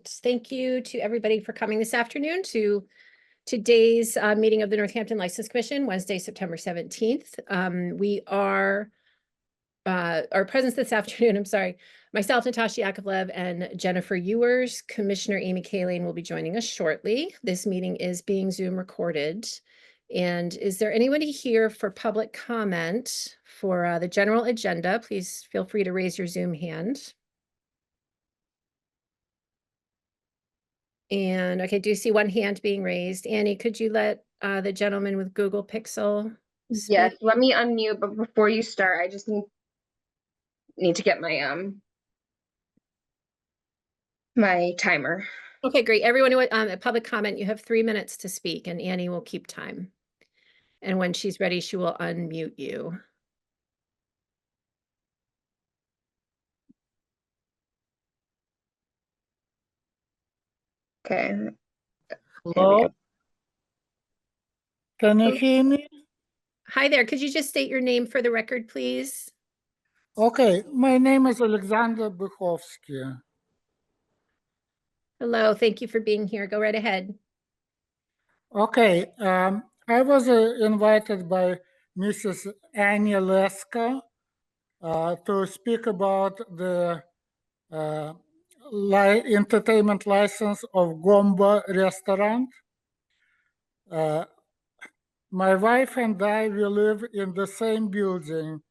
Excellent. Thank you to everybody for coming this afternoon to today's meeting of the Northampton License Commission, Wednesday, September 17th. Our presence this afternoon, I'm sorry, myself, Natasha Yakovlev, and Jennifer Ewers. Commissioner Amy Kaling will be joining us shortly. This meeting is being Zoom recorded. And is there anybody here for public comment for the general agenda? Please feel free to raise your Zoom hand. And okay, do you see one hand being raised? Annie, could you let the gentleman with Google Pixel speak? Yes, let me unmute, but before you start, I just need to get my my timer. Okay, great. Everyone who a public comment, you have 3 minutes to speak, and Annie will keep time. And when she's ready, she will unmute you. Okay. Hello? Can you hear me? Hi there. Could you just state your name for the record, please? Okay, my name is Alexander Bychovsky. Hello, thank you for being here. Go right ahead. Okay, I was invited by Mrs. Annie Leska to speak about the entertainment license of Gomba restaurant. My wife and I, we live in the same building.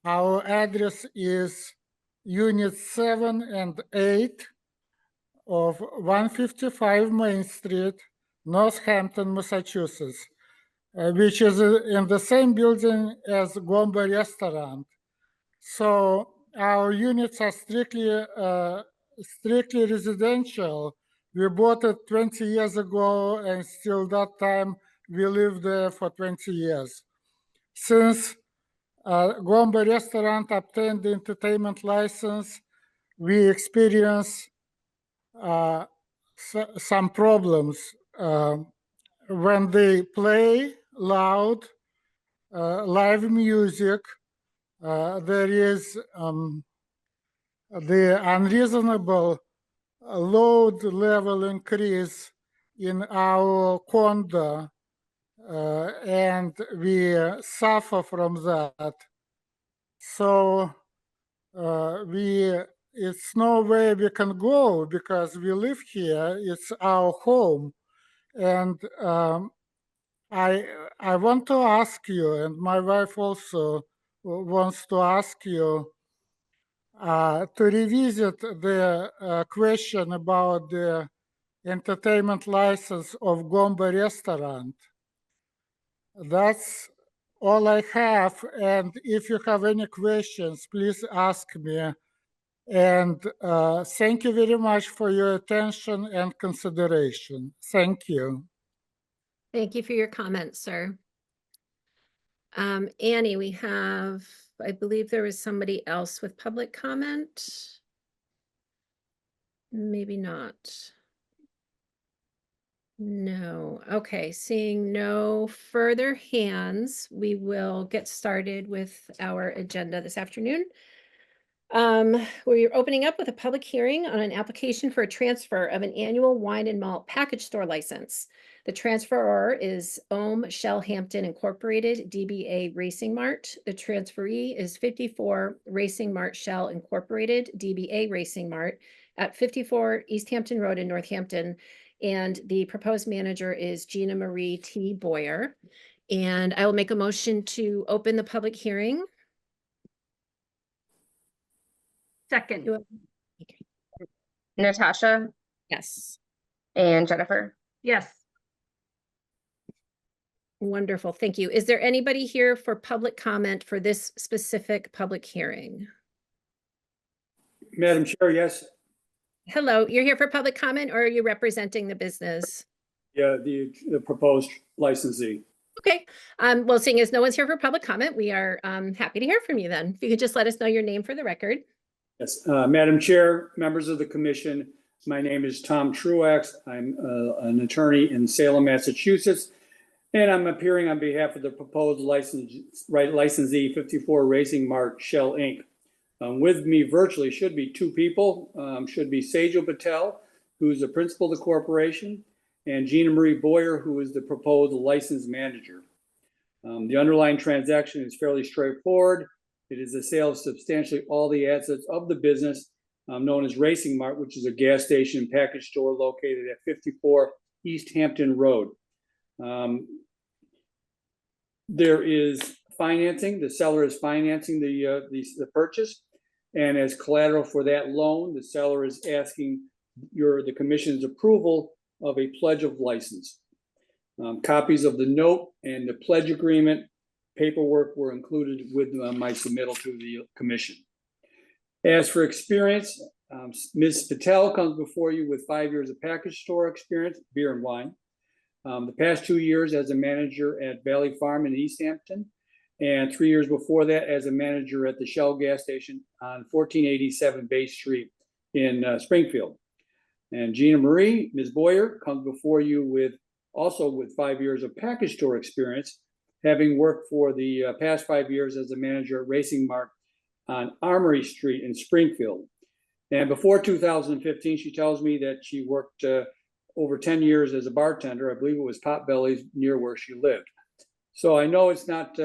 Our address is Unit 7 and 8 of 155 Main Street, Northampton, Massachusetts, which is in the same building as Gomba restaurant. So our units are strictly residential. We bought it 20 years ago, and still that time we lived there for 20 years. Since Gomba restaurant obtained the entertainment license, we experienced some problems. When they play loud live music, there is the unreasonable load level increase in our condo, and we suffer from that. So it's no way we can go because we live here. It's our home, and I want to ask you, and my wife also wants to ask you to revisit the question about the entertainment license of Gomba restaurant. That's all I have, and if you have any questions, please ask me. And thank you very much for your attention and consideration. Thank you. Thank you for your comments, sir. Annie, we have, I believe there was somebody else with public comment. Maybe not. No. Okay, seeing no further hands, we will get started with our agenda this afternoon. We're opening up with a public hearing on an application for a transfer of an annual wine and malt package store license. The transferor is Ohm Shell Hampton Incorporated, DBA Racing Mart. The transferee is 54 Racing Mart Shell Incorporated, DBA Racing Mart at 54 East Hampton Road in Northampton. And the proposed manager is Gina Marie T. Boyer. And I will make a motion to open the public hearing. Second. Natasha Yes. and Jennifer. Yes. Wonderful. Thank you. Is there anybody here for public comment for this specific public hearing? Madam Chair, yes. Hello, you're here for public comment, or are you representing the business? Yeah, the proposed licensee. Okay. Well, seeing as no one's here for public comment, we are happy to hear from you then. If you could just let us know your name for the record. Yes, Madam Chair, members of the commission, my name is Tom Truax. I'm an attorney in Salem, Massachusetts, and I'm appearing on behalf of the proposed licensee 54 Racing Mart Shell Inc. With me virtually should be two people, should be Sejal Patel, who is the principal of the corporation, and Gina Marie Boyer, who is the proposed license manager. The underlying transaction is fairly straightforward. It is the sale of substantially all the assets of the business known as Racing Mart, which is a gas station and package store located at 54 East Hampton Road. There is financing. The seller is financing the purchase, and as collateral for that loan, the seller is asking the commission's approval of a pledge of license. Copies of the note and the pledge agreement paperwork were included with my submittal to the commission. As for experience, Ms. Patel comes before you with 5 years of package store experience, beer and wine. The past 2 years as a manager at Valley Farm in East Hampton, and 3 years before that as a manager at the Shell gas station on 1487 Bay Street in Springfield. And Gina Marie, Ms. Boyer, comes before you also with 5 years of package store experience, having worked for the past 5 years as a manager at Racing Mart on Armory Street in Springfield. And before 2015, she tells me that she worked over 10 years as a bartender. I believe it was Potbelly's near where she lived. So I know it's not,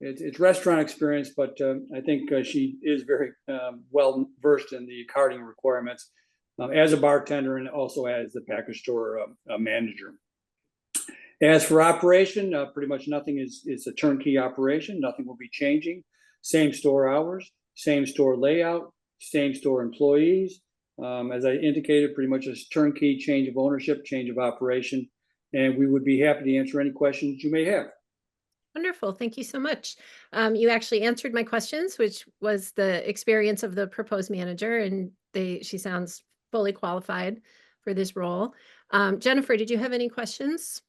it's restaurant experience, but I think she is very well versed in the carding requirements as a bartender and also as the package store manager. As for operation, pretty much nothing is a turnkey operation. Nothing will be changing. Same store hours, same store layout, same store employees. As I indicated, pretty much a turnkey change of ownership, change of operation, and we would be happy to answer any questions you may have. Wonderful. Thank you so much. You actually answered my questions, which was the experience of the proposed manager, and she sounds fully qualified for this role. Jennifer, did you have any questions?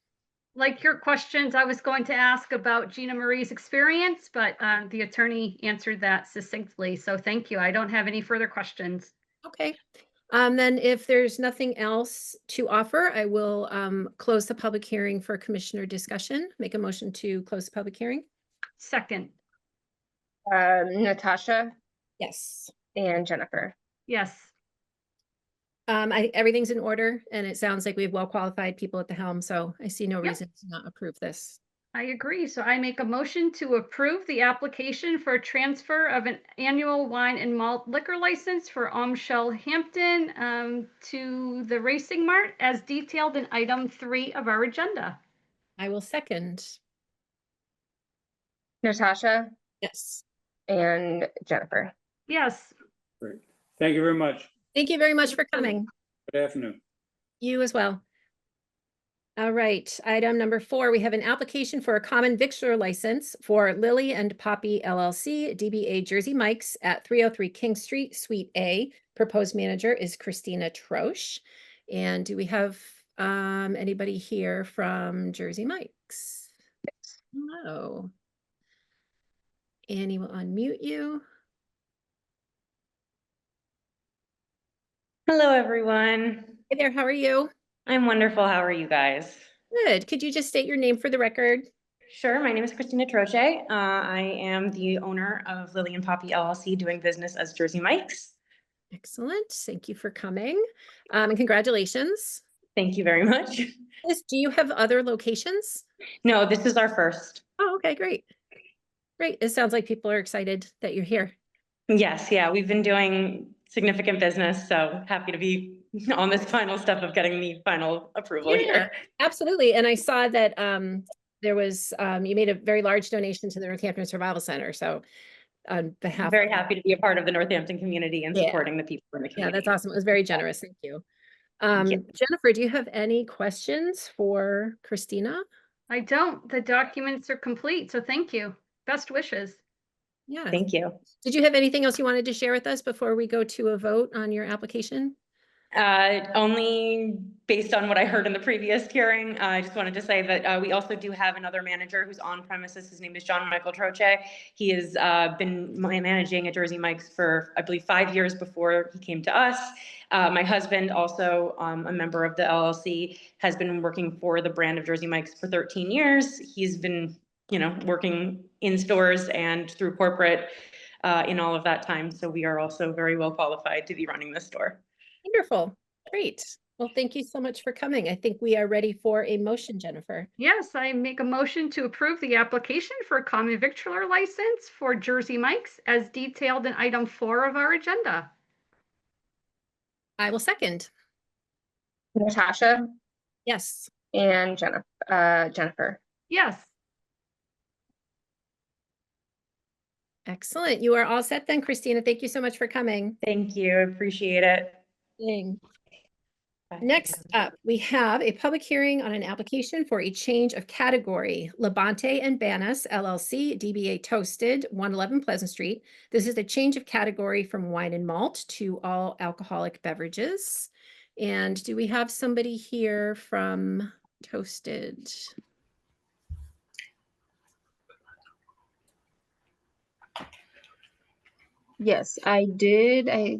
Like your questions, I was going to ask about Gina Marie's experience, but the attorney answered that succinctly. So thank you. I don't have any further questions. Okay. Then if there's nothing else to offer, I will close the public hearing for commissioner discussion. Make a motion to close the public hearing. Second, Natasha Yes. and Jennifer. yes. Everything's in order, and it sounds like we have well-qualified people at the helm, so I see no Yep. reason to not approve this. I agree. So I make a motion to approve the application for transfer of an annual wine and malt liquor license for Shell Hampton to the Racing Mart as detailed in item 3 of our agenda. I will second. Natasha Yes. and Jennifer. Yes. Great. Thank you very much. Thank you very much for coming. Good afternoon. You as well. All right, item number 4, we have an application for a common victular license for Lily and Poppy LLC, DBA Jersey Mike's at 303 King Street, Suite A. Proposed manager is Christina Troche. And do we have anybody here from Jersey Mike's? Hello. Annie will unmute you. Hello, everyone. Hey there, how are you? I'm wonderful. How are you guys? Good. Could you just state your name for the record? Sure. My name is Christina Troche. I am the owner of Lily and Poppy LLC, doing business as Jersey Mike's. Excellent. Thank you for coming. And congratulations. Thank you very much. Do you have other locations? No, this is our first. Oh, okay, great. Great. It sounds like people are excited that you're here. Yes. Yeah. We've been doing significant business, so happy to be on this final step of getting the final approval here. Absolutely. And I saw that there was, you made a very large donation to the Northampton Survival Center. So on behalf I'm very happy to be a part of the Northampton community and supporting the people in the community. Yeah, that's awesome. It was very generous. Thank you. Thank you. Jennifer, do you have any questions for Christina? I don't. The documents are complete. So thank you. Best wishes. Yeah. Thank you. Did you have anything else you wanted to share with us before we go to a vote on your application? Only based on what I heard in the previous hearing, I just wanted to say that we also do have another manager who's on premises. His name is John Michael Troche. He has been managing at Jersey Mike's for, I believe, 5 years before he came to us. My husband, also a member of the LLC, has been working for the brand of Jersey Mike's for 13 years. He's been, working in stores and through corporate in all of that time. So we are also very well qualified to be running this store. Wonderful. Great. Well, thank you so much for coming. I think we are ready for a motion, Jennifer. Yes, I make a motion to approve the application for a common victualler license for Jersey Mike's as detailed in item 4 of our agenda. I will second. Natasha Yes. and Jennifer. Yes. Excellent. You are all set then, Christina. Thank you so much for coming. Thank you, appreciate it. Dang. Next up, we have a public hearing on an application for a change of category. Labonte and Banas LLC, DBA Toasted, 111 Pleasant Street. This is a change of category from wine and malt to all alcoholic beverages. And do we have somebody here from Toasted? Yes, I did. I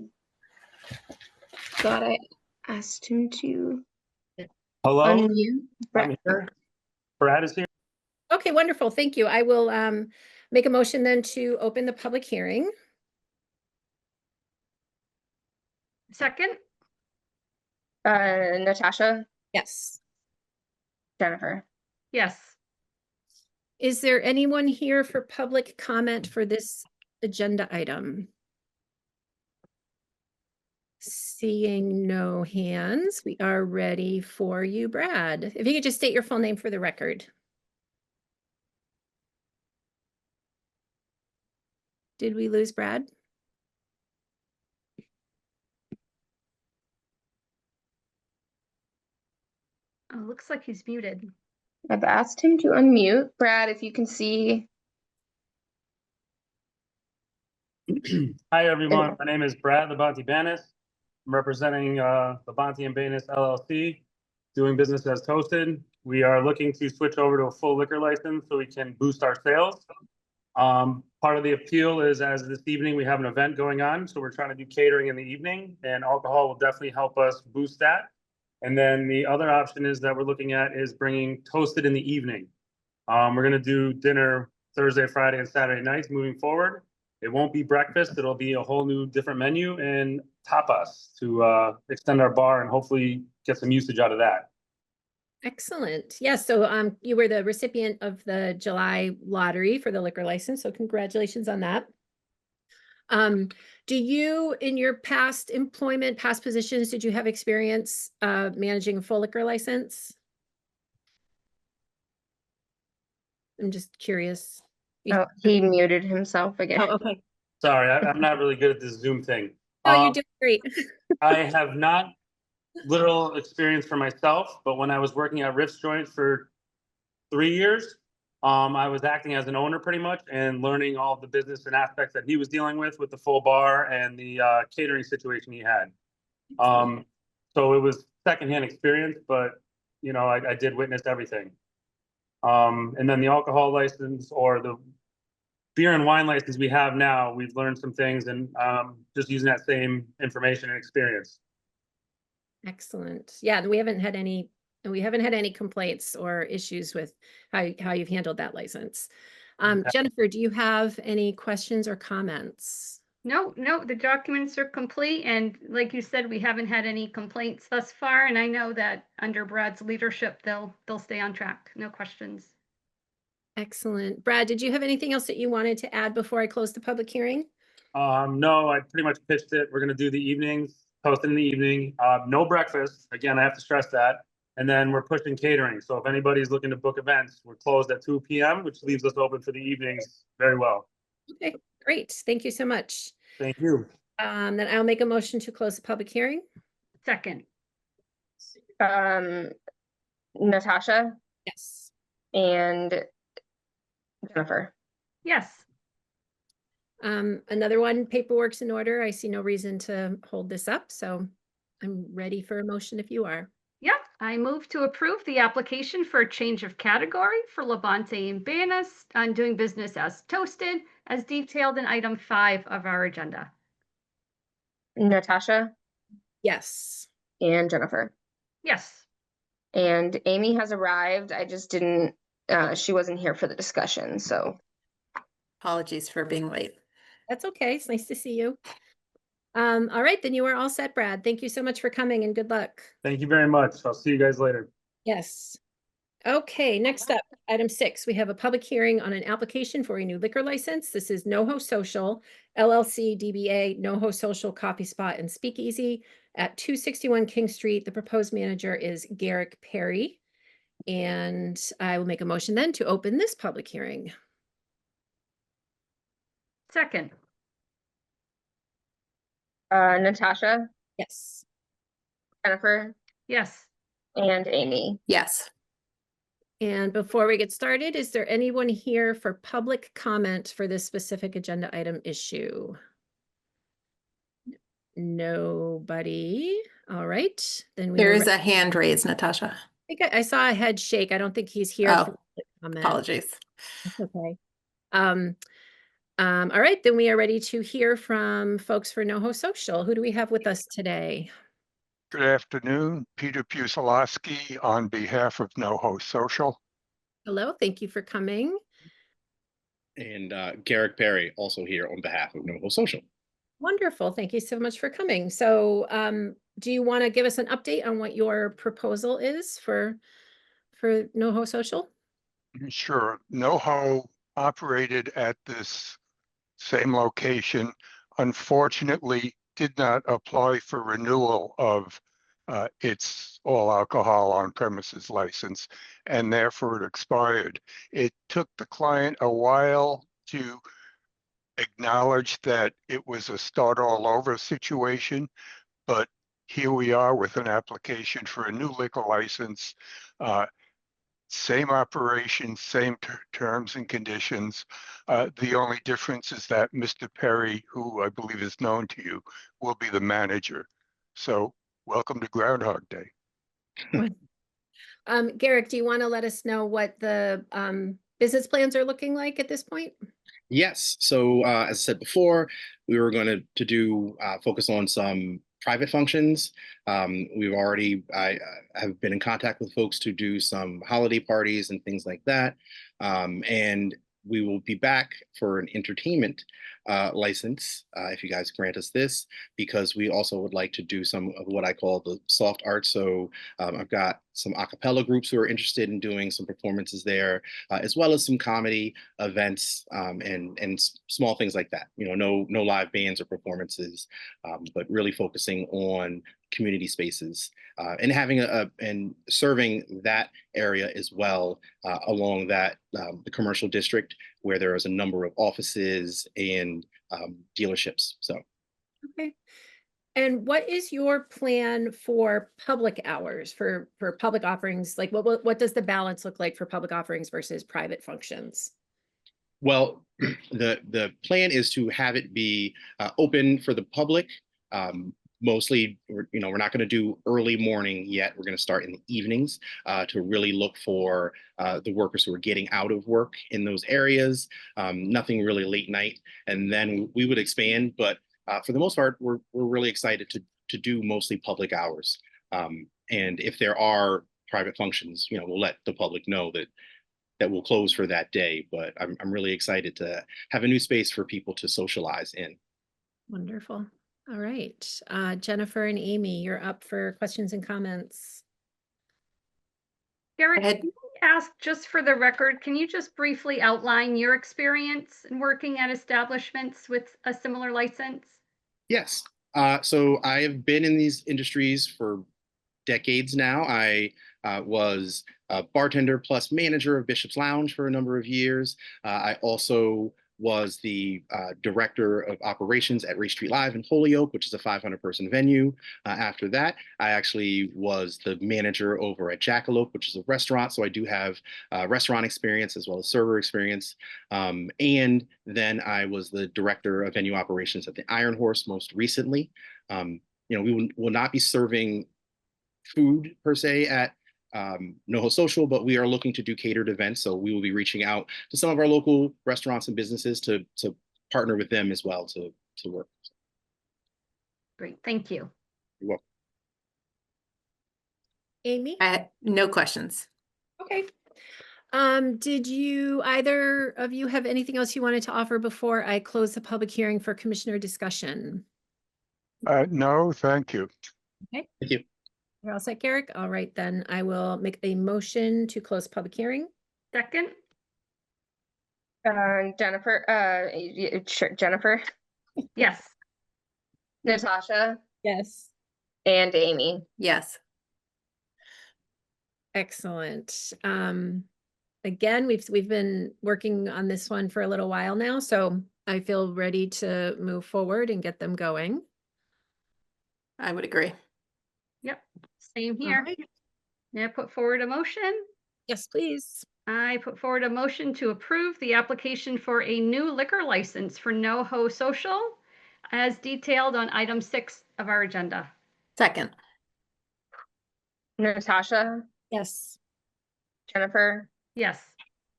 thought I asked him to Hello, unmute. I'm here. Brad is here. Okay, wonderful. Thank you. I will make a motion then to open the public hearing. Second? Natasha, Yes. Jennifer. Yes. Is there anyone here for public comment for this agenda item? Seeing no hands, we are ready for you, Brad. If you could just state your full name for the record. Did we lose Brad? Oh, looks like he's muted. I've asked him to unmute. Brad, if you can see. Hi, everyone. My name is Brad Labonte Banis. I'm representing Labonte and Banis LLC, doing business as Toasted. We are looking to switch over to a full liquor license so we can boost our sales. Part of the appeal is as this evening we have an event going on, so we're trying to do catering in the evening, and alcohol will definitely help us boost that. And then the other option is that we're looking at is bringing Toasted in the evening. We're gonna do dinner Thursday, Friday, and Saturday nights moving forward. It won't be breakfast. It'll be a whole new different menu and tapas to extend our bar and hopefully get some usage out of that. Excellent. Yes, so you were the recipient of the July lottery for the liquor license, so congratulations on that. Do you, in your past employment, past positions, did you have experience managing a full liquor license? I'm just curious. Oh, he muted himself again. Oh, okay. Sorry, I'm not really good at this Zoom thing. Oh, you're doing great. I have not literal experience for myself, but when I was working at Riff's Joint for 3 years, I was acting as an owner pretty much and learning all of the business and aspects that he was dealing with the full bar and the catering situation he had. So it was secondhand experience, but you know, I did witness everything. And then the alcohol license or the beer and wine license we have now, we've learned some things and just using that same information and experience. Excellent. Yeah, we haven't had any complaints or issues with how you've handled that license. Jennifer, do you have any questions or comments? No, the documents are complete, and like you said, we haven't had any complaints thus far, and I know that under Brad's leadership, they'll stay on track. No questions. Excellent. Brad, did you have anything else that you wanted to add before I close the public hearing? No, I pretty much pitched it. We're gonna do the evenings, Toasted in the evening, no breakfast. Again, I have to stress that. And then we're pushing catering. So if anybody's looking to book events, we're closed at 2 p.m., which leaves us open for the evenings very well. Okay, great. Thank you so much. Thank you. Then I'll make a motion to close the public hearing. Second. Natasha Yes. and Jennifer. Yes. Another one, paperwork's in order. I see no reason to hold this up, so I'm ready for a motion if you are. Yeah, I move to approve the application for a change of category for Labonte and Banas on doing business as Toasted, as detailed in item 5 of our agenda. Natasha Yes. and Jennifer. Yes. And Amy has arrived. I just didn't, she wasn't here for the discussion, so. Apologies for being late. That's okay. It's nice to see you. All right, then you are all set, Brad. Thank you so much for coming and good luck. Thank you very much. I'll see you guys later. Yes. Okay, next up, item 6, we have a public hearing on an application for a new liquor license. This is NoHo Social, LLC DBA NoHo Social Coffee Spot and Speakeasy at 261 King Street. The proposed manager is Garrick Perry. And I will make a motion then to open this public hearing. Second. Natasha, Yes. Jennifer, Yes. and Amy. Yes. And before we get started, is there anyone here for public comment for this specific agenda item issue? Nobody. All right, then we There are is a hand raised, Natasha. I think I saw a head shake. I don't think he's here Oh, for public comment. Apologies. That's okay. All right, then we are ready to hear from folks for NoHo Social. Who do we have with us today? Good afternoon, Peter Pusilowski on behalf of NoHo Social. Hello, thank you for coming. And Garrick Perry, also here on behalf of NoHo Social. Wonderful, thank you so much for coming. So do you want to give us an update on what your proposal is for NoHo Social? Sure, NoHo operated at this same location, unfortunately did not apply for renewal of its all alcohol on premises license, and therefore it expired. It took the client a while to acknowledge that it was a start all over situation, but here we are with an application for a new liquor license. Same operation, same terms and conditions. The only difference is that Mr. Perry, who I believe is known to you, will be the manager. So welcome to Groundhog Day. Garrick, do you want to let us know what the business plans are looking like at this point? Yes. So as I said before, we were going to do focus on some private functions. I have been in contact with folks to do some holiday parties and things like that. And we will be back for an entertainment license, if you guys grant us this, because we also would like to do some of what I call the soft art. So I've got some a cappella groups who are interested in doing some performances there, as well as some comedy events and small things like that. You know, no live bands or performances, but really focusing on community spaces and having and serving that area as well along that the commercial district where there is a number of offices and dealerships. So Okay. And what is your plan for public hours for public offerings? Like what does the balance look like for public offerings versus private functions? well, the plan is to have it be open for the public. Mostly, we're not going to do early morning yet. We're going to start in the evenings to really look for the workers who are getting out of work in those areas. Nothing really late night, and then we would expand. But for the most part, we're really excited to do mostly public hours. And if there are private functions, we'll let the public know that we'll close for that day. But I'm really excited to have a new space for people to socialize in. Wonderful. All right. Jennifer and Amy, you're up for questions and comments. Garrick, ahead. can I ask, just for the record, can you just briefly outline your experience in working at establishments with a similar license? Yes. So I have been in these industries for decades now. I was a bartender plus manager of Bishop's Lounge for a number of years. I also was the director of operations at Ray Street Live in Holyoke, which is a 500-person venue. After that, I actually was the manager over at Jackalope, which is a restaurant. So I do have restaurant experience as well as server experience. And then I was the director of venue operations at the Iron Horse most recently. We will not be serving food per se at NoHo Social, but we are looking to do catered events. So we will be reaching out to some of our local restaurants and businesses to partner with them as well to work. Great, thank you. You're welcome. Amy? I had no questions. Okay. Did either of you have anything else you wanted to offer before I close the public hearing for commissioner discussion? No, thank you. Thank you. You're all set, Garrick? All right, then I will make a motion to close public hearing. Second, Jennifer, sure, Jennifer, yes. Natasha, Yes. and Amy. Yes. Excellent. Again, we've been working on this one for a little while now, so I feel ready to move forward and get them going. I would agree. Yep, same All here. right. May I put forward a motion? Yes, please. I put forward a motion to approve the application for a new liquor license for NoHo Social as detailed on item 6 of our agenda. Second. Natasha, Yes. Jennifer, Yes.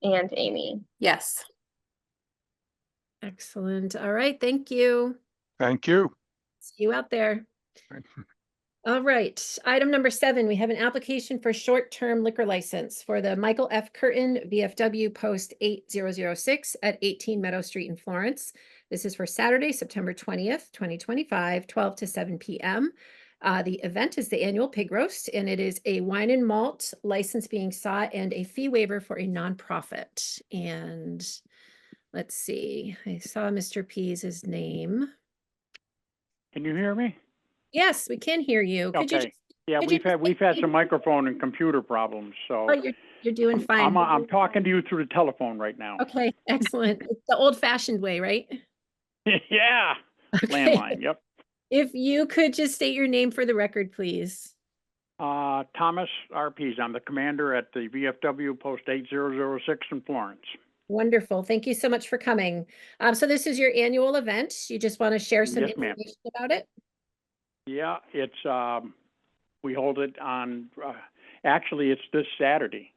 and Amy. Yes. Excellent. All right, thank you. Thank you. See you out there. All right, item number 7, we have an application for short-term liquor license for the Michael F. Curtin VFW Post 8006 at 18 Meadow Street in Florence. This is for Saturday, September 20th, 2025, 12 to 7 p.m. The event is the annual pig roast, and it is a wine and malt license being sought and a fee waiver for a nonprofit. And let's see, I saw Mr. Pease's name. Can you hear me? Yes, we can hear you. Could you Okay. just, Yeah, could you we've had some microphone and computer problems, so oh, you're doing fine. I'm talking to you through the telephone right now. Okay, excellent. It's the old-fashioned way, right? Yeah, Okay. landline, yep. If you could just state your name for the record, please. Thomas R. Pease, I'm the commander at the VFW Post 8006 in Florence. Wonderful. Thank you so much for coming. So this is your annual event. You just want to share some Yes, ma'am. information about it? Yeah, it's, we hold it on, actually, it's this Saturday.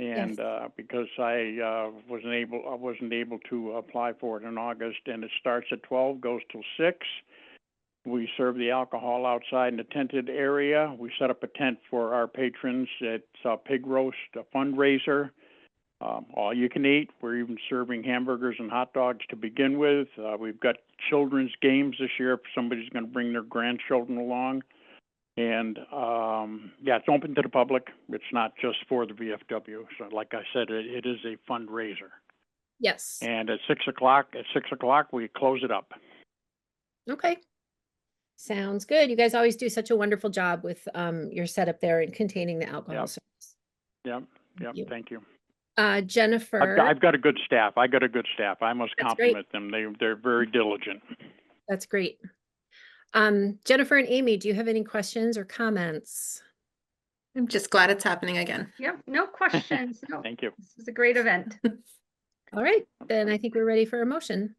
And, because I wasn't able to apply for it in August, and it starts at 12, goes till 6. We serve the alcohol outside in a tented area. We set up a tent for our patrons. It's a pig roast, a fundraiser, all you can eat. We're even serving hamburgers and hot dogs to begin with. We've got children's games this year if somebody's going to bring their grandchildren along. And, yeah, it's open to the public. It's not just for the VFW. So like I said, it is a fundraiser. Yes. And at 6 o'clock, we close it up. Okay. Sounds good. You guys always do such a wonderful job with your setup there and containing the alcohol Yep. service. Yep, you. thank you. Jennifer. I've got a good staff. I must That's great. compliment them. They're very diligent. That's great. Jennifer and Amy, do you have any questions or comments? I'm just glad it's happening again. Yep, no questions. No. Thank you. This is a great event. All right, then I think we're ready for a motion.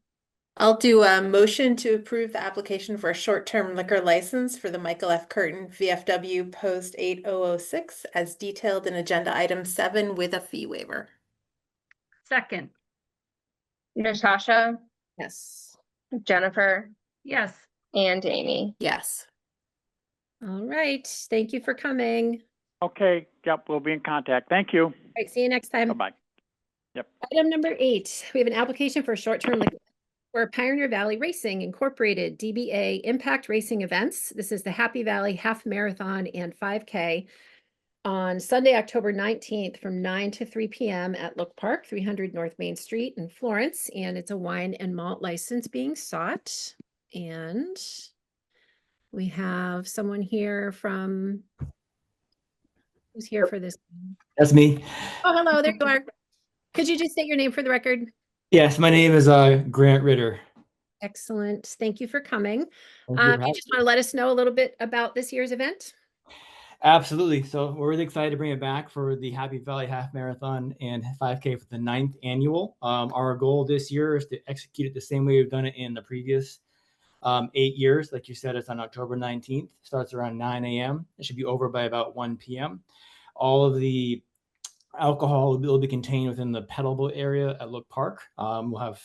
I'll do a motion to approve the application for a short-term liquor license for the Michael F. Curtin VFW Post 8006 as detailed in agenda item 7 with a fee waiver. Second, Natasha, Yes. Jennifer, yes. and Amy. Yes. All right, thank you for coming. Okay, yep, we'll be in contact. Thank you. All right, see you next time. Bye-bye. Item number 8, we have an application for a short-term liquor for Pioneer Valley Racing Incorporated, DBA Impact Racing Events. This is the Happy Valley Half Marathon and 5K on Sunday, October 19th from 9 to 3 p.m. at Look Park, 300 North Main Street in Florence. And it's a wine and malt license being sought. And we have someone here from, who's here for this? That's me. Oh, hello, there you are. Could you just state your name for the record? Yes, my name is Grant Ritter. Excellent. Thank you for coming. Thank you for You having just want to let us know a little bit about this year's event? Absolutely. So we're really excited to bring it back for the Happy Valley Half Marathon and 5K for the 9th annual. Our goal this year is to execute it the same way we've done it in the previous 8 years. Like you said, it's on October 19th. Starts around 9 a.m. It should be over by about 1 p.m. All of the alcohol will be contained within the pedalable area at Look Park. We'll have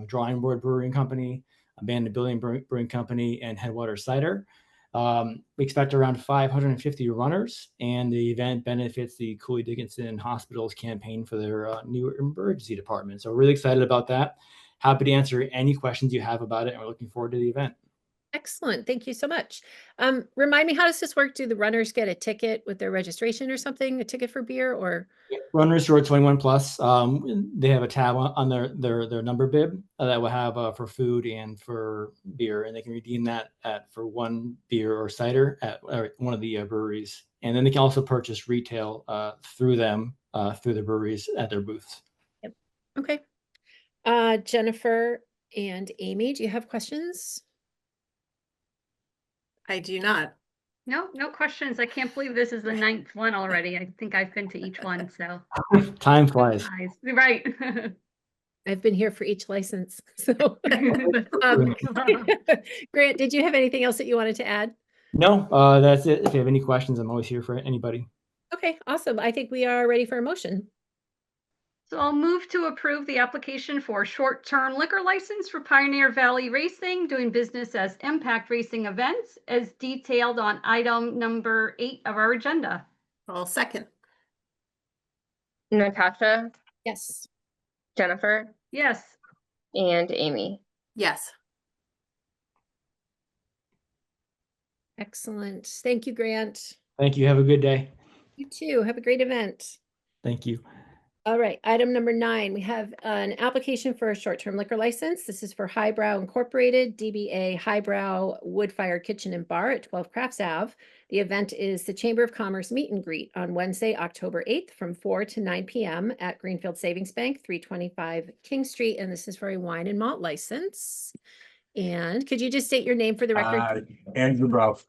Drawing Board Brewing Company, Abandoned Building Brewing Company, and Headwater Cider. We expect around 550 runners, and the event benefits the Cooley Dickinson Hospital's campaign for their new emergency department. So we're really excited about that. Happy to answer any questions you have about it, and we're looking forward to the event. Excellent. Thank you so much. Remind me, how does this work? Do the runners get a ticket with their registration or something, a ticket for beer, or? Runners who are 21 plus, they have a tab on their number bib that will have for food and for beer, and they can redeem that for one beer or cider at one of the breweries, and then they can also purchase retail through them through the breweries at their booths. Yep. Okay. Jennifer and Amy, do you have questions? I do not. No, no questions. I can't believe this is the 9th one already. I think I've been to each one, so. Time flies. Nice. Right. I've been here for each license, so. Grant, did you have anything else that you wanted to add? No, that's it. If you have any questions, I'm always here for anybody. Okay, awesome. I think we are ready for a motion. So I'll move to approve the application for short-term liquor license for Pioneer Valley Racing, doing business as Impact Racing Events, as detailed on item number 8 of our agenda. I'll second. Natasha, Yes. Jennifer, Yes. and Amy. Yes. Excellent. Thank you, Grant. Thank you. Have a good day. You too. Have a great event. Thank you. All right, item number 9, we have an application for a short-term liquor license. This is for Highbrow Incorporated, DBA Highbrow Wood-Fired Kitchen and Bar at 12 Crafts Ave. The event is the Chamber of Commerce Meet and Greet on Wednesday, October 8th from 4 to 9 p.m. at Greenfield Savings Bank, 325 King Street, and this is for a wine and malt license. And could you just state your name for the record? Andrew Brough, of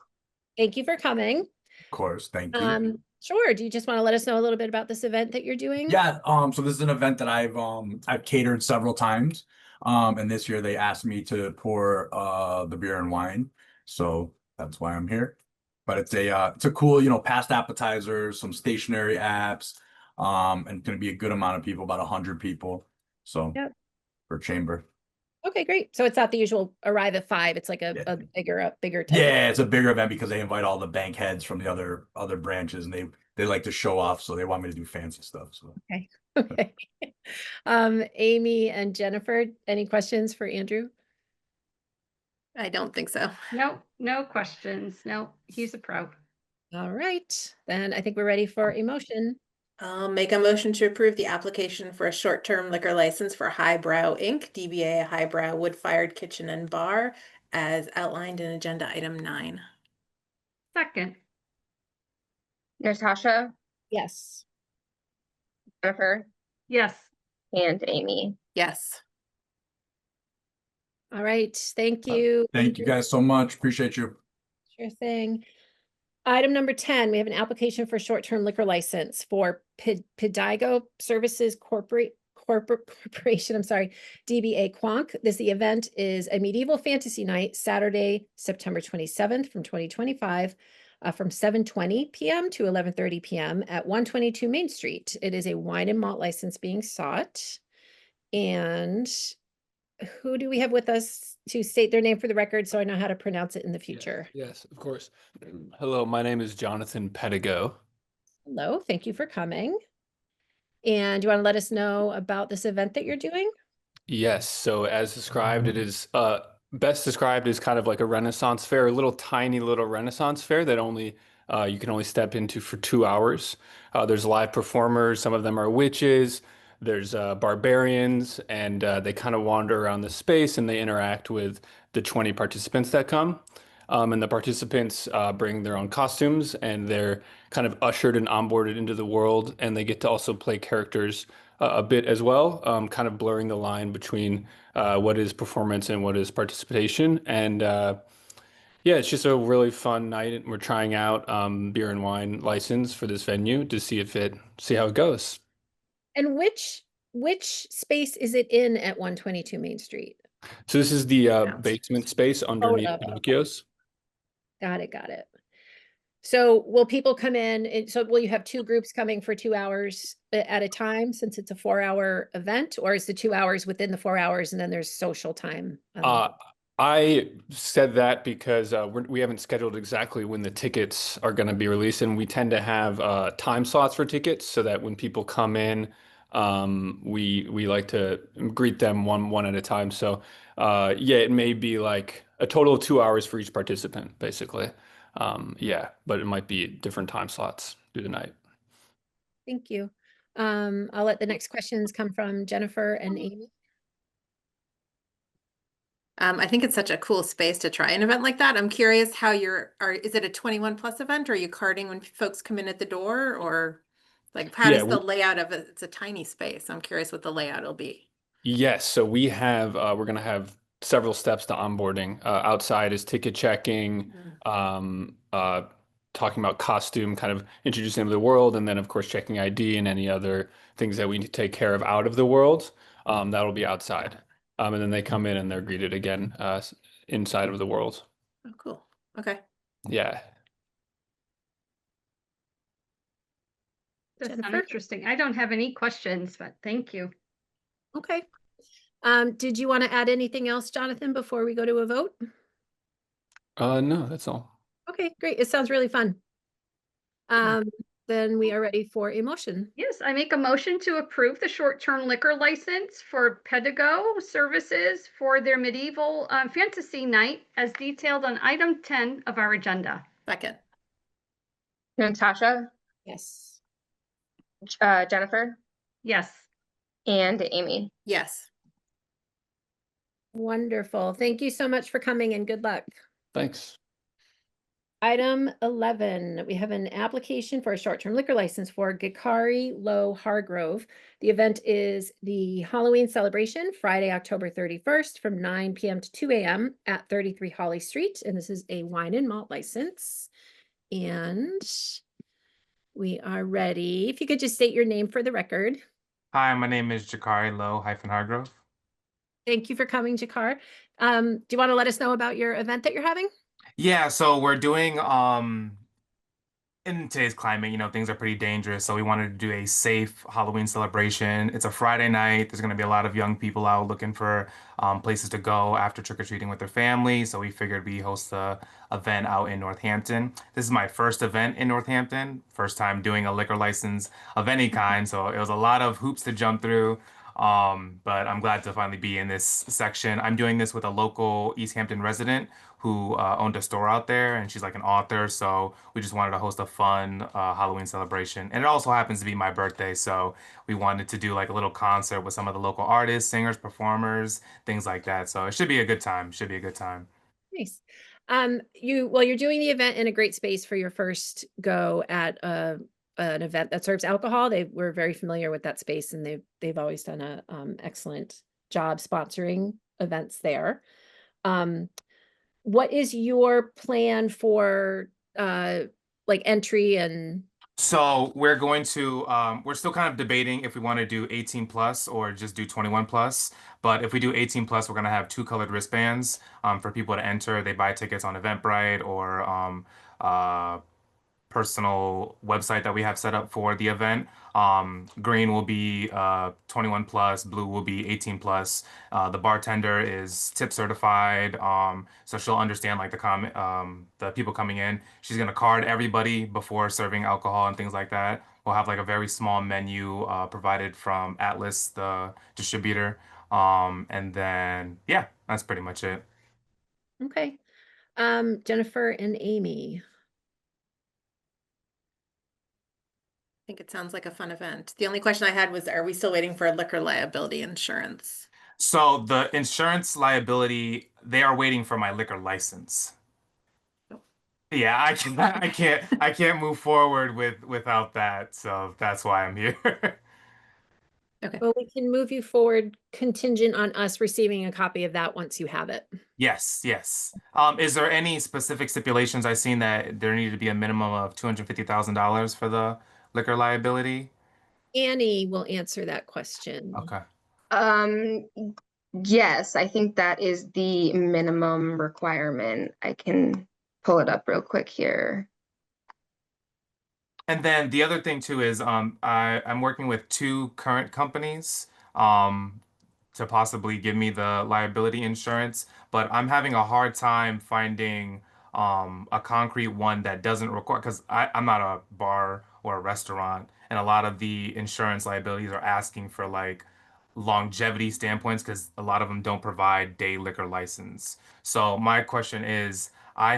Thank you for coming. course, thank you. Sure. Do you just want to let us know a little bit about this event that you're doing? Yeah, so this is an event that I've catered several times. And this year they asked me to pour the beer and wine. So that's why I'm here. But it's a cool, past appetizers, some stationary apps, and it's gonna be a good amount of people, about 100 people. So Yep. for chamber. Okay, great. So it's not the usual arrive at 5. It's like a bigger type. Yeah, it's a bigger event because they invite all the bank heads from the other branches, and they like to show off, so they want me to do fancy stuff. So Okay. Okay. Amy and Jennifer, any questions for Andrew? I don't think so. No, no questions. No, he's a pro. All right, then I think we're ready for a motion. I'll make a motion to approve the application for a short-term liquor license for Highbrow Inc., DBA Highbrow Wood-Fired Kitchen and Bar, as outlined in agenda item 9. Second. Natasha, Yes. Jennifer, Yes. and Amy. Yes. All right, thank you. thank you guys so much. Appreciate you. Sure thing. Item number 10, we have an application for short-term liquor license for Pedigo Services Corporation, I'm sorry, DBA Quonk. The event is a medieval fantasy night, Saturday, September 27th from 2025, from 7:20 p.m. to 11:30 p.m. at 122 Main Street. It is a wine and malt license being sought. And who do we have with us to state their name for the record so I know how to pronounce it in the future? Yes, of course. Hello, my name is Jonathan Pedigo. Hello, thank you for coming. And do you want to let us know about this event that you're doing? Yes, so as described, it is best described as kind of like a Renaissance fair, a little tiny little Renaissance fair that only you can only step into for 2 hours. There's live performers, some of them are witches, there's barbarians, and they kind of wander around the space and they interact with the 20 participants that come. And the participants bring their own costumes and they're kind of ushered and onboarded into the world, and they get to also play characters a bit as well, kind of blurring the line between what is performance and what is participation. And yeah, it's just a really fun night. And we're trying out beer and wine license for this venue to see how it goes. And which space is it in at 122 Main Street? So this is the basement space underneath Pinocchio's. Got it. So will people come in? So will you have 2 groups coming for 2 hours at a time, since it's a 4-hour event, or is the 2 hours within the 4 hours and then there's social time? I said that because we haven't scheduled exactly when the tickets are going to be released, and we tend to have time slots for tickets so that when people come in, we like to greet them one at a time. So yeah, it may be like a total of 2 hours for each participant, basically. Yeah, but it might be different time slots through the night. Thank you. I'll let the next questions come from Jennifer and Amy. I think it's such a cool space to try an event like that. I'm curious how is it a 21 plus event? Or are you carding when folks come in at the door, or like how Yeah, does the layout of it? It's a tiny space. I'm curious what the layout will be. Yes, so we have we're going to have several steps to onboarding. Outside is ticket checking, talking about costume, kind of introducing them to the world, and then of course checking ID and any other things that we need to take care of out of the world. That'll be outside, and then they come in and they're greeted again inside of the world. Oh, cool. Okay. Yeah. That's Jennifer? interesting. I don't have any questions, but thank you. Okay. Did you want to add anything else, Jonathan, before we go to a vote? No, that's all. Okay, great. It sounds really fun. Then we are ready for a motion. Yes, I make a motion to approve the short-term liquor license for Pedigo Services for their medieval fantasy night as detailed on item 10 of our agenda. Second. Natasha, Yes. Jennifer, Yes. and Amy. Yes. Wonderful. Thank you so much for coming and good luck. Thanks. Item 11, we have an application for a short-term liquor license for Gikari Low Hargrove. The event is the Halloween celebration, Friday, October 31st from 9 p.m. to 2 a.m. at 33 Holly Street. And this is a wine and malt license. And we are ready. If you could just state your name for the record. Hi, my name is Jakari Low-Hargrove. Thank you for coming, Jakar. Do you want to let us know about your event that you're having? Yeah, so we're doing in today's climate, things are pretty dangerous. So we wanted to do a safe Halloween celebration. It's a Friday night. There's going to be a lot of young people out looking for places to go after trick-or-treating with their family. So we figured we host the event out in Northampton. This is my first event in Northampton, first time doing a liquor license of any kind. So it was a lot of hoops to jump through. But I'm glad to finally be in this section. I'm doing this with a local East Hampton resident who owned a store out there, and she's like an author. So we just wanted to host a fun Halloween celebration. And it also happens to be my birthday, so we wanted to do like a little concert with some of the local artists, singers, performers, things like that. So it should be a good time. Should be a good time. Nice. You're doing the event in a great space for your first go at an event that serves alcohol. We're very familiar with that space, and they've always done a excellent job sponsoring events there. What is your plan for like entry and? So we're going to, we're still kind of debating if we want to do 18 plus or just do 21 plus. But if we do 18 plus, we're going to have two colored wristbands for people to enter. They buy tickets on Eventbrite or personal website that we have set up for the event. Green will be 21 plus, blue will be 18 plus. The bartender is tip certified, so she'll understand like the people coming in. She's gonna card everybody before serving alcohol and things like that. We'll have like a very small menu provided from Atlas, the distributor. And then yeah, that's pretty much it. Okay. Jennifer and Amy. I think it sounds like a fun event. The only question I had was, are we still waiting for liquor liability insurance? So the insurance liability, they are waiting for my liquor license. Yeah, I can't move forward without that. So that's why I'm here. Okay. Well, we can move you forward contingent on us receiving a copy of that once you have it. Yes, yes. Is there any specific stipulations? I've seen that there needed to be a minimum of $250,000 for the liquor liability. Annie will answer that question. Okay. Yes, I think that is the minimum requirement. I can pull it up real quick here. And then the other thing too is I'm working with two current companies to possibly give me the liability insurance, but I'm having a hard time finding a concrete one that doesn't require, because I'm not a bar or a restaurant, and a lot of the insurance liabilities are asking for like longevity standpoints because a lot of them don't provide day liquor license. So my question is, I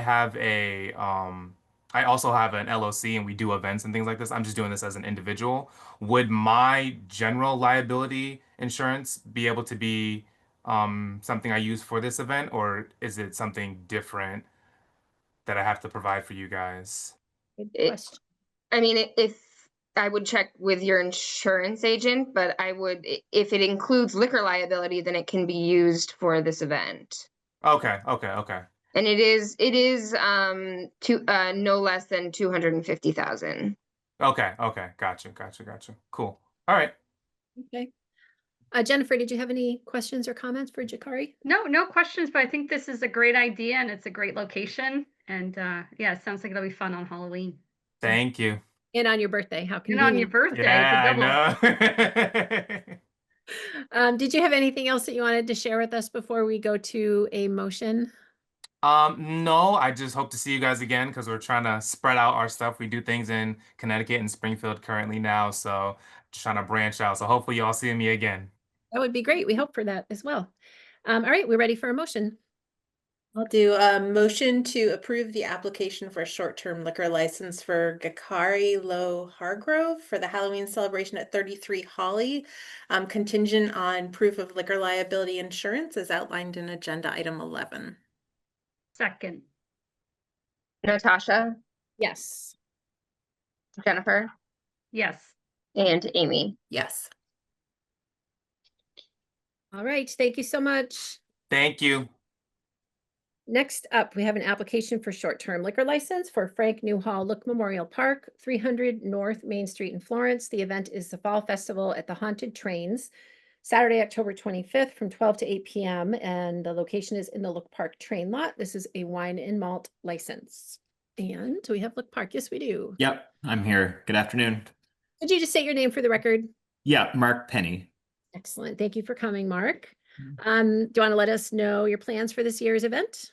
also have an LLC and we do events and things like this. I'm just doing this as an individual. Would my general liability insurance be able to be something I use for this event, or is it something different that I have to provide for you guys? Good It- question. I mean, if I would check with your insurance agent, but if it includes liquor liability, then it can be used for this event. Okay. And it is no less than 250,000. Okay. Gotcha. Cool. All right. Okay. Jennifer, did you have any questions or comments for Jakari? No questions, but I think this is a great idea and it's a great location. And yeah, it sounds like it'll be fun on Halloween. Thank you. And on your birthday, how And on your convenient. birthday, it's a double. I know. Did you have anything else that you wanted to share with us before we go to a motion? No, I just hope to see you guys again because we're trying to spread out our stuff. We do things in Connecticut and Springfield currently now, so just trying to branch out. So hopefully y'all see me again. That would be great. We hope for that as well. All right, we're ready for a motion. I'll do a motion to approve the application for a short-term liquor license for Gakari Low Hargrove for the Halloween celebration at 33 Holly, contingent on proof of liquor liability insurance as outlined in agenda item 11. Second. Natasha, Yes. Jennifer, Yes. and Amy. Yes. All right, thank you so much. Thank you. Next up, we have an application for short-term liquor license for Frank Newhall Look Memorial Park, 300 North Main Street in Florence. The event is the Fall Festival at the Haunted Trains, Saturday, October 25th from 12 to 8 p.m. And the location is in the Look Park train lot. This is a wine and malt license. And do we have Look Park? Yes, we do. Yep, I'm here. Good afternoon. Could you just state your name for the record? Yeah, Mark Penny. Excellent. Thank you for coming, Mark. Do you want to let us know your plans for this year's event?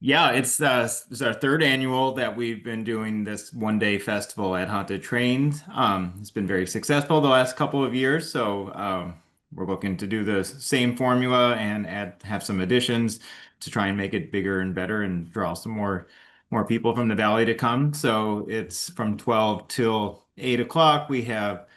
Yeah, it's our third annual that we've been doing this one-day festival at Haunted Trains. It's been very successful the last couple of years, so we're looking to do the same formula and have some additions to try and make it bigger and better and draw some more people from the valley to come. So it's from 12 till 8 o'clock. We have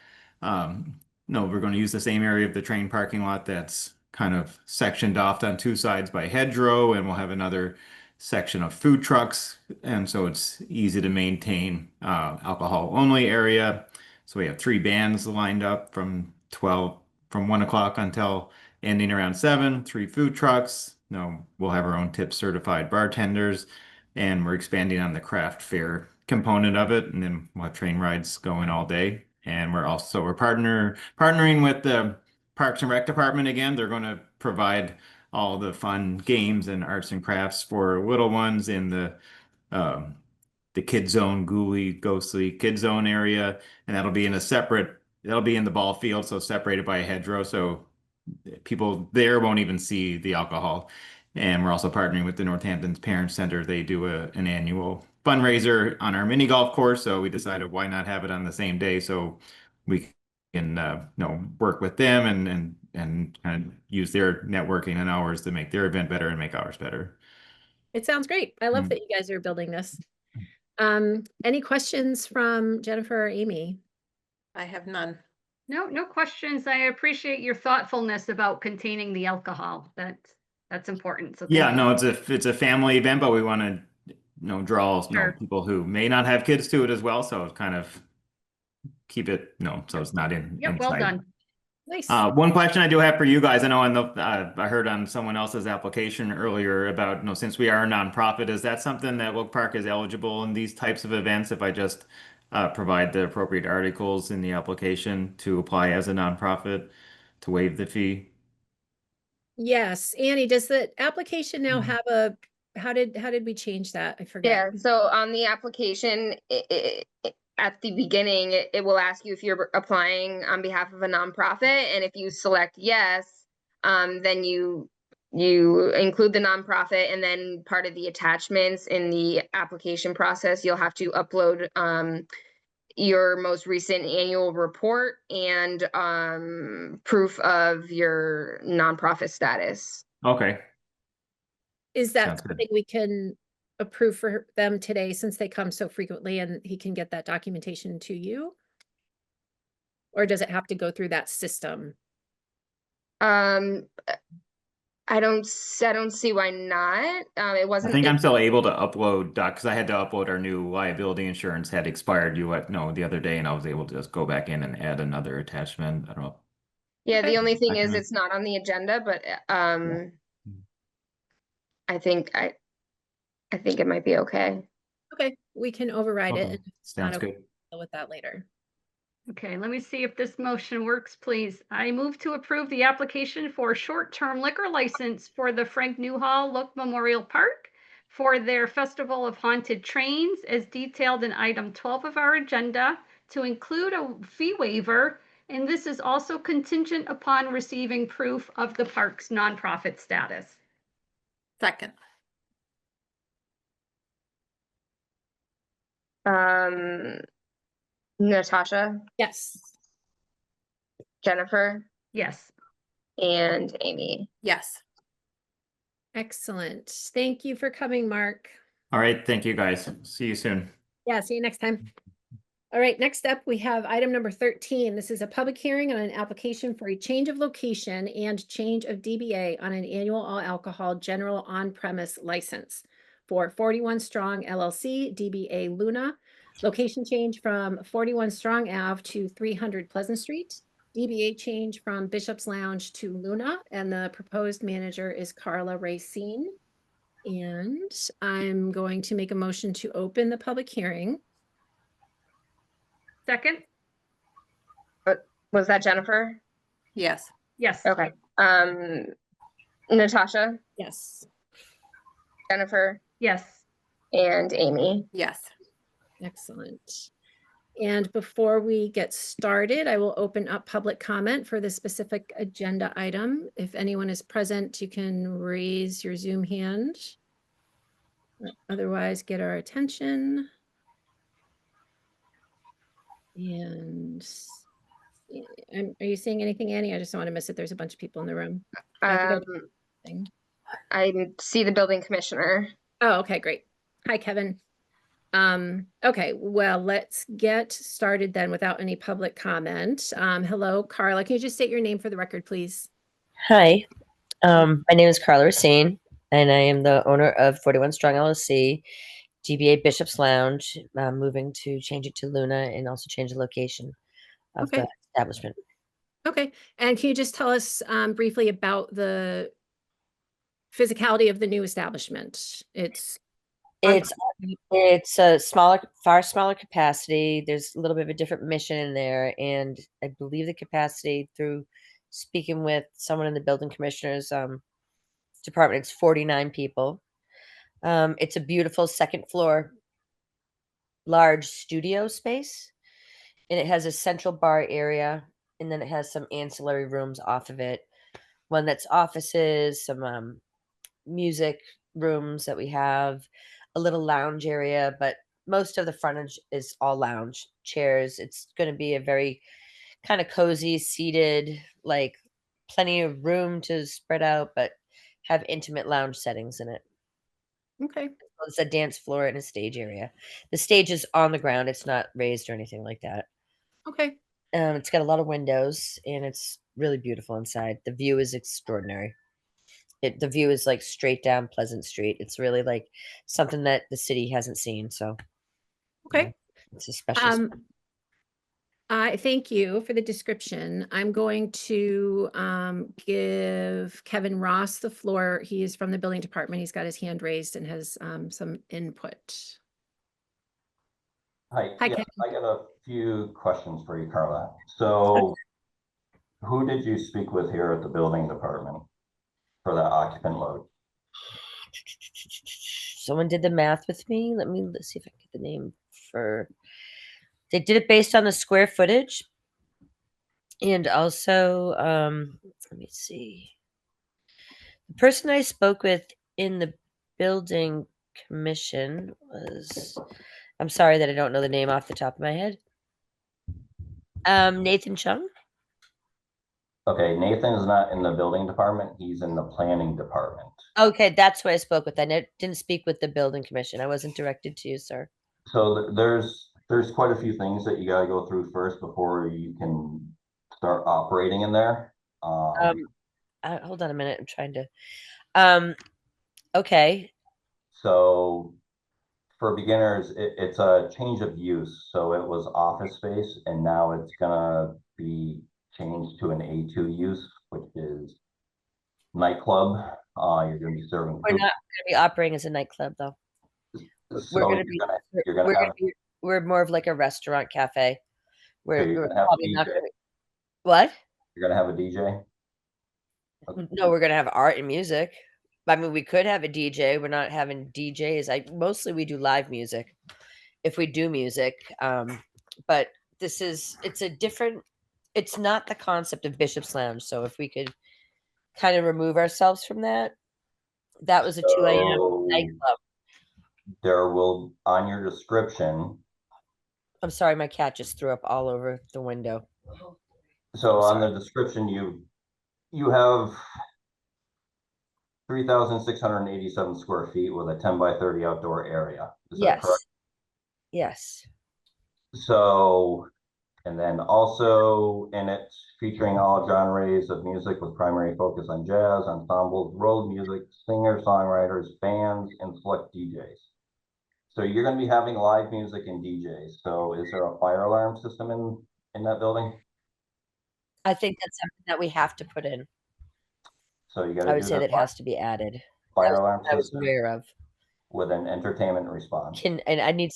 we're going to use the same area of the train parking lot that's kind of sectioned off on two sides by hedgerow, and we'll have another section of food trucks, and so it's easy to maintain alcohol only area. So we have 3 bands lined up from 1 o'clock until ending around 7, 3 food trucks. We'll have our own tip certified bartenders, and we're expanding on the craft fair component of it, and then we'll have train rides going all day. And we're partnering with the Parks and Rec Department again. They're going to provide all the fun games and arts and crafts for little ones in the Kid Zone, ghostly Kid Zone area, and that'll be in the ball field, so separated by a hedgerow, so people there won't even see the alcohol. And we're also partnering with the Northampton's Parents Center. They do an annual fundraiser on our mini golf course, so we decided why not have it on the same day, so we can work with them and kind of use their networking and ours to make their event better and make ours better. It sounds great. I love that you guys are building this. Any questions from Jennifer or Amy? I have none. No questions. I appreciate your thoughtfulness about containing the alcohol. That's important. So Yeah, thank no, you. it's a family event, but we want to draw Sure. people who may not have kids to it as well. So kind of keep it so it's not Yep, well inside. done. Nice. One question I do have for you guys, I know I heard on someone else's application earlier about since we are a nonprofit, is that something that Look Park is eligible in these types of events if I just provide the appropriate articles in the application to apply as a nonprofit to waive the fee? Yes, Annie, does the application now have how did we change that? I forget. Yeah, so on the application, at the beginning, it will ask you if you're applying on behalf of a nonprofit, and if you select yes, then you include the nonprofit, and then part of the attachments in the application process, you'll have to upload your most recent annual report and proof of your nonprofit status. Okay. Is that Sounds good. something we can approve for them today since they come so frequently and he can get that documentation to you? Or does it have to go through that system? I don't see why not. It I wasn't. think I'm still able to upload because I had to upload our new liability insurance had expired the other day, and I was able to just go back in and add another attachment. I don't know. Yeah, Okay. the only thing is kinda- it's not on the agenda, but I think it might be okay. Okay, we can override it. Okay, And if it's sounds not okay, good. deal with that later. Okay, let me see if this motion works, please. I move to approve the application for short-term liquor license for the Frank Newhall Look Memorial Park for their Festival of Haunted Trains as detailed in item 12 of our agenda to include a fee waiver, and this is also contingent upon receiving proof of the park's nonprofit status. Second. Natasha, Yes. Jennifer, Yes. and Amy. Yes. Excellent. Thank you for coming, Mark. All right, thank you guys. See you soon. Yeah, see you next time. All right, next up, we have item number 13. This is a public hearing on an application for a change of location and change of DBA on an annual all alcohol general on-premise license for 41 Strong LLC, DBA Luna. Location change from 41 Strong Ave to 300 Pleasant Street. DBA change from Bishop's Lounge to Luna, and the proposed manager is Carla Racine. And I'm going to make a motion to open the public hearing. Second? Was that Jennifer? Yes. Yes. Okay. Natasha, Yes. Jennifer, Yes. and Amy. Yes. Excellent. And before we get started, I will open up public comment for the specific agenda item. If anyone is present, you can raise your Zoom hand. Otherwise, get our attention. And are you seeing anything, Annie? I just don't want to miss it. There's a bunch of people in the room. I see the building commissioner. Oh, okay, great. Hi, Kevin. Okay, well, let's get started then without any public comment. Hello, Carla. Can you just state your name for the record, please? Hi, my name is Carla Racine, and I am the owner of 41 Strong LLC, DBA Bishop's Lounge, moving to change it to Luna and also change the location of Okay. the establishment. Okay, and can you just tell us briefly about the physicality of the new establishment? It's a smaller, far smaller capacity. There's a little bit of a different mission in there, and I believe the capacity through speaking with someone in the building commissioner's department, it's 49 people. It's a beautiful second floor, large studio space, and it has a central bar area, and then it has some ancillary rooms off of it. One that's offices, some music rooms that we have, a little lounge area, but most of the frontage is all lounge chairs. It's going to be a very kind of cozy, seated, like plenty of room to spread out, but have intimate lounge settings in it. okay. It's a dance floor and a stage area. The stage is on the ground. It's not raised or anything like that. Okay. It's got a lot of windows and it's really beautiful inside. The view is extraordinary. The view is like straight down Pleasant Street. It's really like something that the city hasn't seen. So, Okay. it's a special spot. I thank you for the description. I'm going to give Kevin Ross the floor. He is from the building department. He's got his hand raised and has some input. Hi, Hi, yeah, Kevin. I got a few questions for you, Carla. So who did you speak with here at the building department for that occupant load? Someone did the math with me. Let's see if I can get the name for. They did it based on the square footage. And also, let me see. The person I spoke with in the building commission was, I'm sorry that I don't know the name off the top of my head. Nathan Chung? Okay, Nathan is not in the building department. He's in the planning department. Okay, that's who I spoke with. Didn't speak with the building commission. I wasn't directed to you, sir. So there's quite a few things that you gotta go through first before you can start operating in there. Hold on a minute. I'm trying to. Okay. So for beginners, it's a change of use. So it was office space and now it's gonna be changed to an A2 use, which is nightclub. You're gonna be serving We're food. not going to be operating as a nightclub, though. So We're more of like a restaurant cafe. you're We're gonna have a probably not DJ. going to. What? You're gonna have a DJ? No, we're going to have art and music. I mean, we could have a DJ. We're not having DJs. Mostly we do live music if we do music. But it's not the concept of Bishop's Lounge. So if we could kind of remove ourselves from that, that was a 2 a.m. nightclub. There will, on your description. I'm sorry, my cat just threw up all over the window. So on the description, you have 3,687 square feet with a 10 by 30 outdoor area. Is that correct? Yes. So, and then also in it featuring all genres of music with primary focus on jazz, ensembles, world music, singers, songwriters, bands, and select DJs. So you're going to be having live music and DJs. So is there a fire alarm system in that building? I think that's something that we have to put in. So you got to I would say that has to be added. Fire alarm I was system aware of. with an entertainment response. And I need.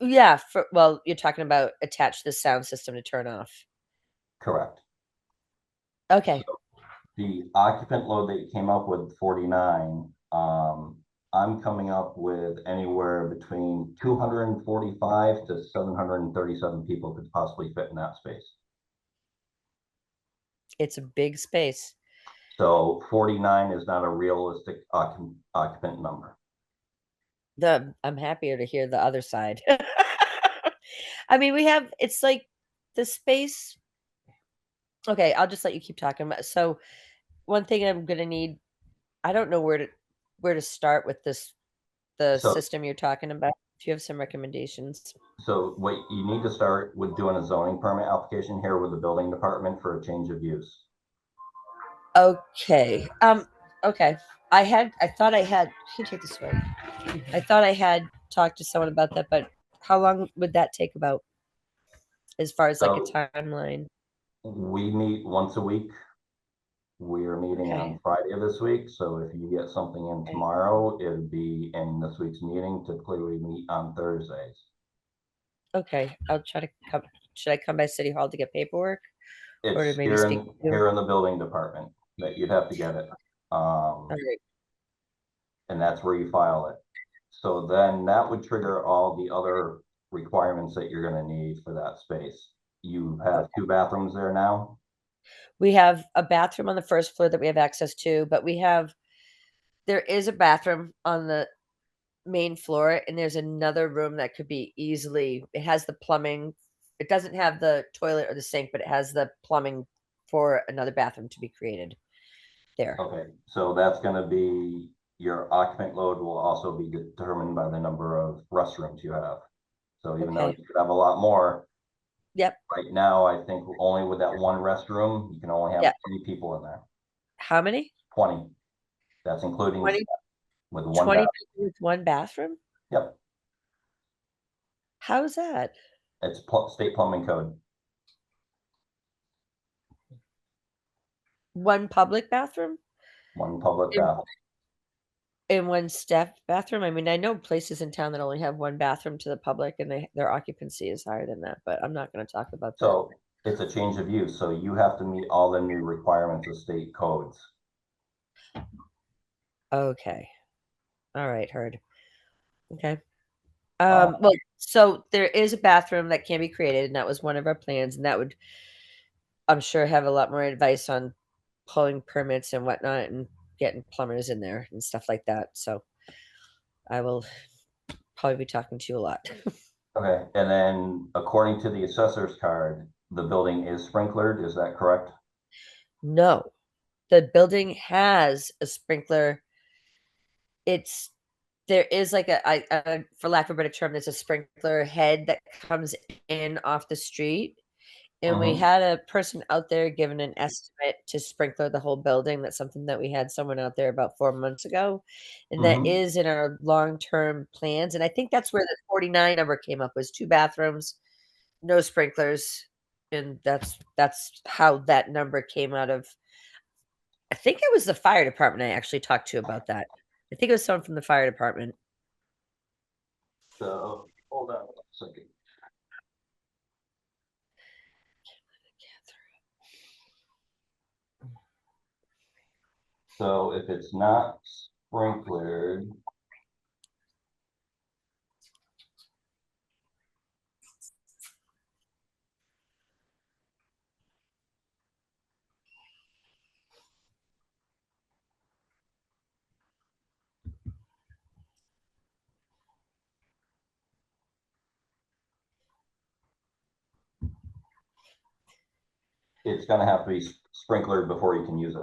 Yeah. Well, you're talking about attach the sound system to turn off. Correct. Okay. So the occupant load that you came up with, 49, I'm coming up with anywhere between 245 to 737 people could possibly fit in that space. It's a big space. So 49 is not a realistic occupant number. I'm happier to hear the other side. I mean, it's like the space. Okay, I'll just let you keep talking about. So one thing I'm going to need, I don't know where to start with the system you're talking about. If you have some recommendations. So what you need to start with doing a zoning permit application here with the building department for a change of use. Okay. Okay. I thought I had, can you take this away? I thought I had talked to someone about that, but how long would that take about as far as like a timeline? We meet once a week. We are meeting on Friday of this week. So if you get something in tomorrow, it would be in this week's meeting. Typically we meet on Thursdays. Okay. I'll try to come. Should I come by City Hall to get paperwork? It's or to maybe here speak here in the building department that you'd have to get it. And that's where you file it. So then that would trigger all the other requirements that you're going to need for that space. You have 2 bathrooms there now? We have a bathroom on the first floor that we have access to, but there is a bathroom on the main floor, and there's another room that could be it has the plumbing. It doesn't have the toilet or the sink, but it has the plumbing for another bathroom to be created there. Okay, so that's going to be, your occupant load will also be determined by the number of restrooms you have. So even though you could have a lot more. Yep. Right now, I think only with that one restroom, you can only have 20 people in there. How many? 20. That's including 20, with one 20 bathroom. people with one bathroom? Yep. How is that? It's state plumbing code. One public bathroom? One public bathroom. And one staff bathroom? I mean, I know places in town that only have one bathroom to the public and their occupancy is higher than that, but I'm not going to talk about that. So it's a change of use. So you have to meet all the new requirements of state codes. Okay. All right, heard. Okay. Well, so there is a bathroom that can be created, and that was one of our plans, and that would, I'm sure, have a lot more advice on pulling permits and whatnot and getting plumbers in there and stuff like that. So I will probably be talking to you a lot. Okay, and then according to the assessor's card, the building is sprinklered, is that correct? No, the building has a sprinkler. There is like for lack of a better term, there's a sprinkler head that comes in off the street. And we had a person out there giving an estimate to sprinkler the whole building. That's something that we had someone out there about 4 months ago. And that is in our long-term plans. And I think that's where the 49 number came up, was 2 bathrooms, no sprinklers. And that's how that number came out of. I think it was the fire department I actually talked to about that. I think it was someone from the fire department. So, hold on a second. So if it's not sprinklered, it's gonna have to be sprinklered before you can use it.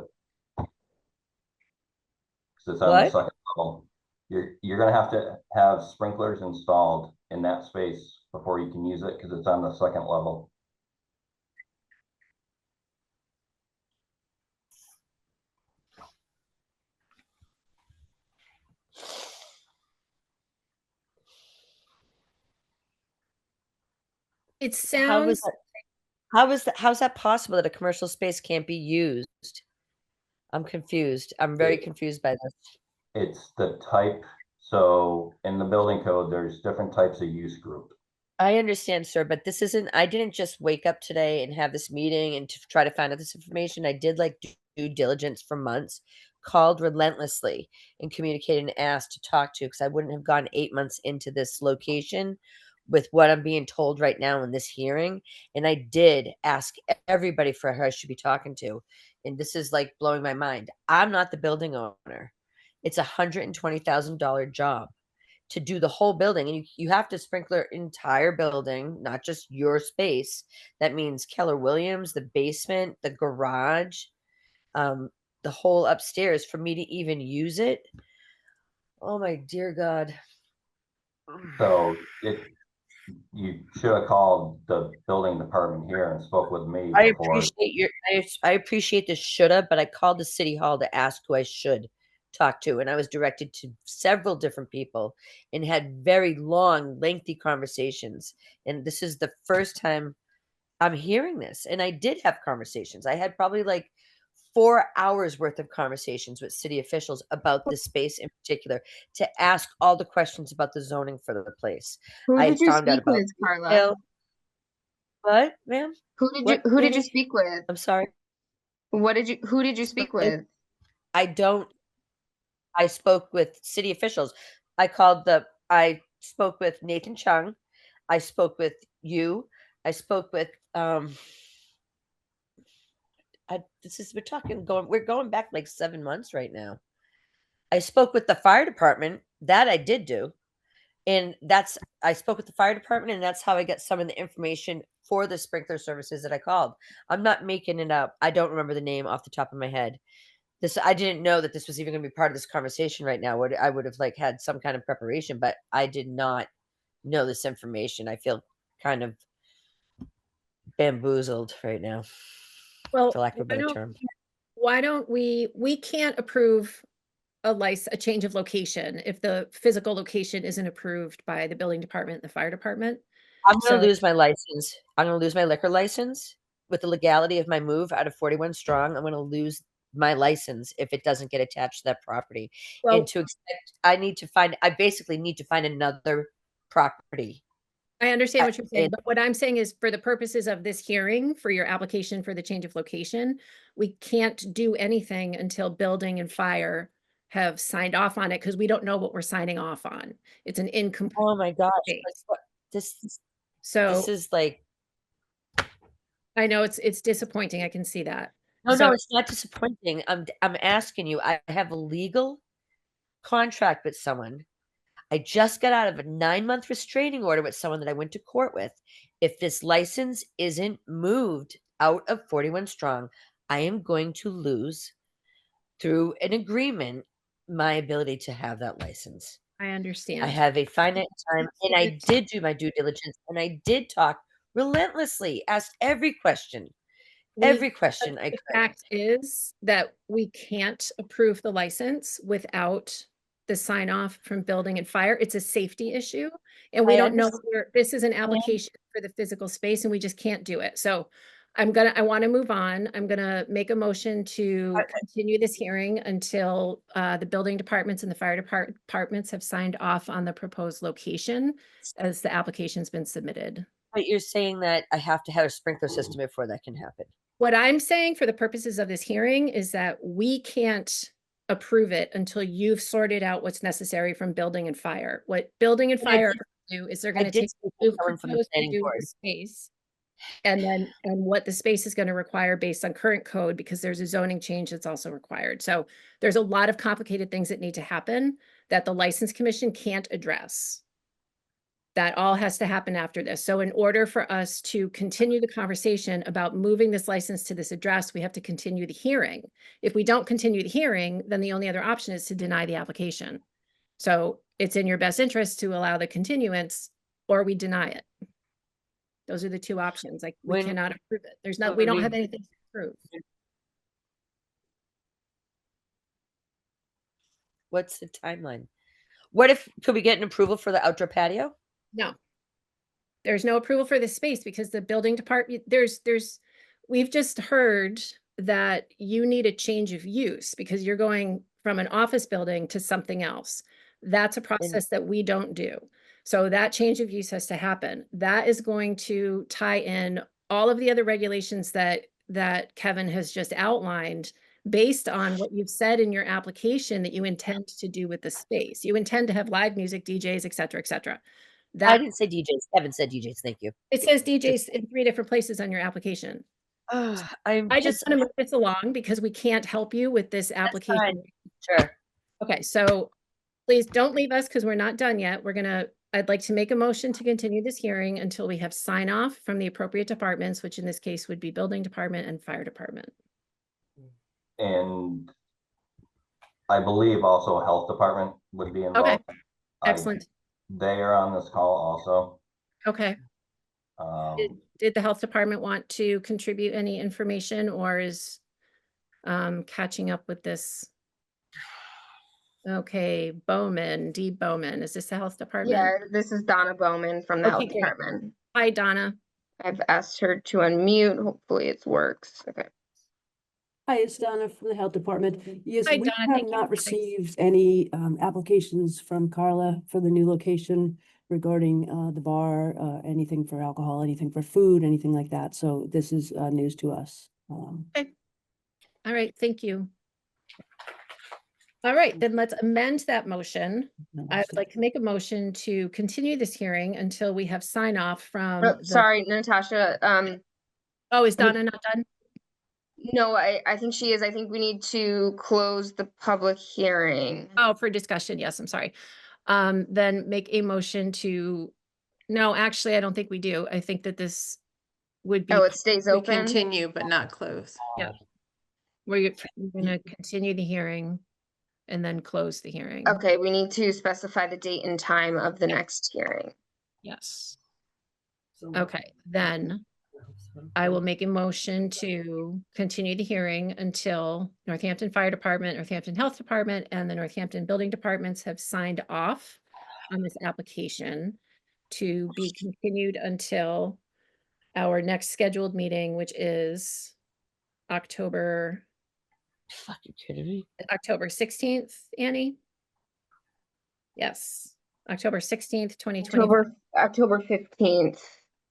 Because it's on the What? second level. You're gonna have to have sprinklers installed in that space before you can use it, because it's on the second level. It How is sounds, that how's that possible that a commercial space can't be used? I'm confused. I'm very confused by this. It's the type, so in the building code, there's different types of use group. I understand, sir, but this isn't I didn't just wake up today and have this meeting and to try to find out this information. I did like due diligence for months, called relentlessly and communicated and asked to talk to, because I wouldn't have gone 8 months into this location with what I'm being told right now in this hearing. And I did ask everybody for who I should be talking to. And this is like blowing my mind. I'm not the building owner. It's $120,000 job to do the whole building, and you have to sprinkler entire building, not just your space. That means Keller Williams, the basement, the garage, the whole upstairs for me to even use it. Oh my dear God. So you should have called the building department here and spoke with me I before. appreciate I appreciate the shoulda, but I called the city hall to ask who I should talk to, and I was directed to several different people and had very long, lengthy conversations. And this is the first time I'm hearing this. And I did have conversations. I had probably like 4 hours worth of conversations with city officials about this space in particular to ask all the questions about the zoning for the place. Who I did you found out speak about with, Carla? retail. What, ma'am? What, Who did you Amy? speak with? I'm sorry. Who did you speak with? I don't I spoke with city officials. I spoke with Nathan Chung. I spoke with you. I spoke with we're going back like 7 months right now. I spoke with the fire department. That I did do. And I spoke with the fire department, and that's how I got some of the information for the sprinkler services that I called. I'm not making it up. I don't remember the name off the top of my head. I didn't know that this was even going to be part of this conversation right now. I would have like had some kind of preparation, but I did not know this information. I feel kind of bamboozled right now, well, for lack of a better term. why don't we can't approve a change of location if the physical location isn't approved by the building department, the fire department. I'm going So to lose my license. I'm going to lose my liquor license with the legality of my move out of 41 Strong. I'm going to lose my license if it doesn't get attached to that property. Well, And to expect, I basically need to find another property. I understand what you're saying, it- but what I'm saying is for the purposes of this hearing, for your application for the change of location, we can't do anything until building and fire have signed off on it because we don't know what we're signing off on. It's an incomplete. Oh my gosh. space. This So is like, I know it's disappointing. I can see that. no, So it's not disappointing. I'm asking you, I have a legal contract with someone. I just got out of a 9-month restraining order with someone that I went to court with. If this license isn't moved out of 41 Strong, I am going to lose through an agreement my ability to have that license. I understand. I have a finite time, and I did do my due diligence, and I did talk relentlessly, asked every question I The could. fact is that we can't approve the license without the sign off from building and fire. It's a safety issue. And we I don't know understand. where, this is an application for the physical space and we just can't do it. So I want to move on. I'm gonna make a motion to continue this hearing until the building departments and the fire departments have signed off on the proposed location as the application's been submitted. But you're saying that I have to have a sprinkler system before that can happen. What I'm saying for the purposes of this hearing is that we can't approve it until you've sorted out what's necessary from building and fire. What building and And I fire did- do is they're I gonna did take speak what with you've someone from the proposed to planning do with board. the space. And what the space is gonna require based on current code, because there's a zoning change that's also required. So there's a lot of complicated things that need to happen that the License Commission can't address. That all has to happen after this. So in order for us to continue the conversation about moving this license to this address, we have to continue the hearing. If we don't continue the hearing, then the only other option is to deny the application. So it's in your best interest to allow the continuance or we deny it. Those are the two options. Like, we When- cannot approve it. We when don't we- have anything to approve. What's the timeline? Could we get an approval for the outdoor patio? No. There's no approval for this space because the building department, we've just heard that you need a change of use because you're going from an office building to something else. That's a process that we don't do. So that change of use has to happen. That is going to tie in all of the other regulations that Kevin has just outlined based on what you've said in your application that you intend to do with the space. You intend to have live music, DJs, et cetera, et cetera. I didn't say DJs. Kevin said DJs. Thank you. It says DJs in 3 different places on your application. I just want to move this along because we can't help you with this application. fine. Sure. Okay, so please don't leave us because we're not done yet. I'd like to make a motion to continue this hearing until we have sign off from the appropriate departments, which in this case would be building department and fire department. And I believe also health department would be involved. Okay, excellent. They are on this call also. Okay. Did the health department want to contribute any information or is catching up with this? Okay, Bowman, D. Bowman, is this the health department? Yeah, this is Donna Bowman from the Okay, health great. department. Hi, Donna. I've asked her to unmute. Hopefully it works. Okay. Hi, it's Donna from the Health Department. Yes, Hi, we Donna. have Thank you not for- received any applications from Carla for the new location regarding the bar, anything for alcohol, anything for food, anything like that. So this is news to us. Okay. All right, thank you. All right, then let's amend that motion. I would like to make a motion to continue this hearing until we have sign off from Oh, sorry, Natasha. Oh, is Donna not done? No, I think she is. I think we need to close the public hearing. Oh, for discussion, yes, I'm sorry. Then make a motion to, no, actually, I don't think we do. I think that this would be. Oh, it stays We open? continue but not close. Yeah. We're gonna continue the hearing and then close the hearing. Okay, we need to specify the date and time of the next hearing. Yes. Okay, then I will make a motion to continue the hearing until Northampton Fire Department, Northampton Health Department, and the Northampton Building Departments have signed off on this application to be continued until our next scheduled meeting, which is October Fucking kidding me? October 16th, Annie? Yes, October 16th, 2020. October 15th.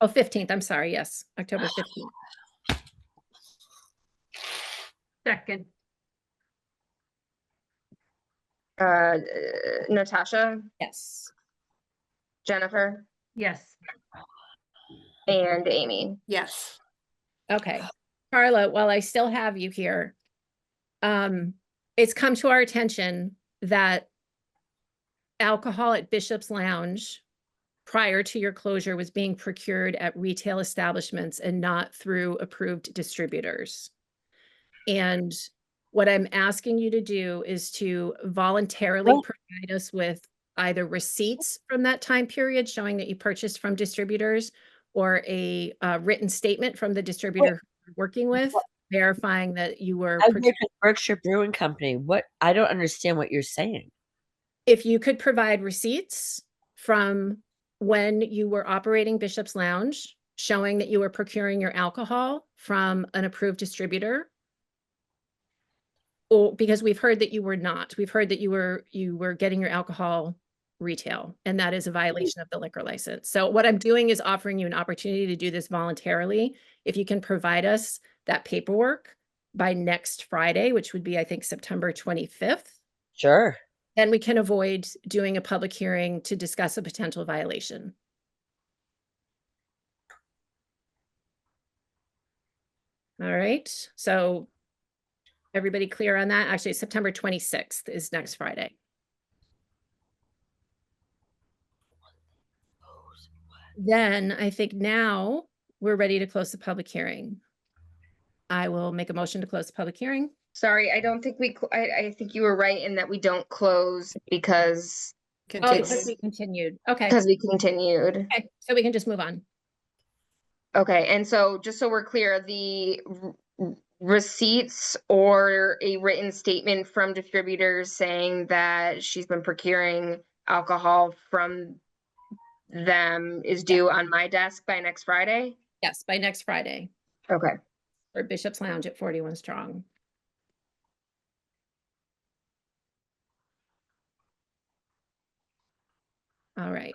Oh, 15th, I'm sorry, yes, October 15th. Second. Natasha, Yes. Jennifer, Yes. and Amy. Yes. Okay, Carla, while I still have you here, it's come to our attention that alcohol at Bishop's Lounge prior to your closure was being procured at retail establishments and not through approved distributors. And what I'm asking you to do is to voluntarily provide us with either receipts from that time period showing that you purchased from distributors, or a written statement from the distributor you're working with, verifying that you were. I work at Berkshire Brewing Company. What? I don't understand what you're saying. If you could provide receipts from when you were operating Bishop's Lounge, showing that you were procuring your alcohol from an approved distributor. Or because we've heard that you were not. We've heard that you were getting your alcohol retail, and that is a violation of the liquor license. So what I'm doing is offering you an opportunity to do this voluntarily. If you can provide us that paperwork by next Friday, which would be, I think, September 25th. Sure. Then we can avoid doing a public hearing to discuss a potential violation. All right, so everybody clear on that? Actually, September 26th is next Friday. Then I think now we're ready to close the public hearing. I will make a motion to close the public hearing. Sorry, I don't think I think you were right in that we don't close because Because we continued. Okay. because we continued. Okay, so we can just move on. Okay, and so just so we're clear, the receipts or a written statement from distributors saying that she's been procuring alcohol from them is due on my desk by next Friday? Yes, by next Friday. Okay. For Bishop's Lounge at 41 Strong. All right.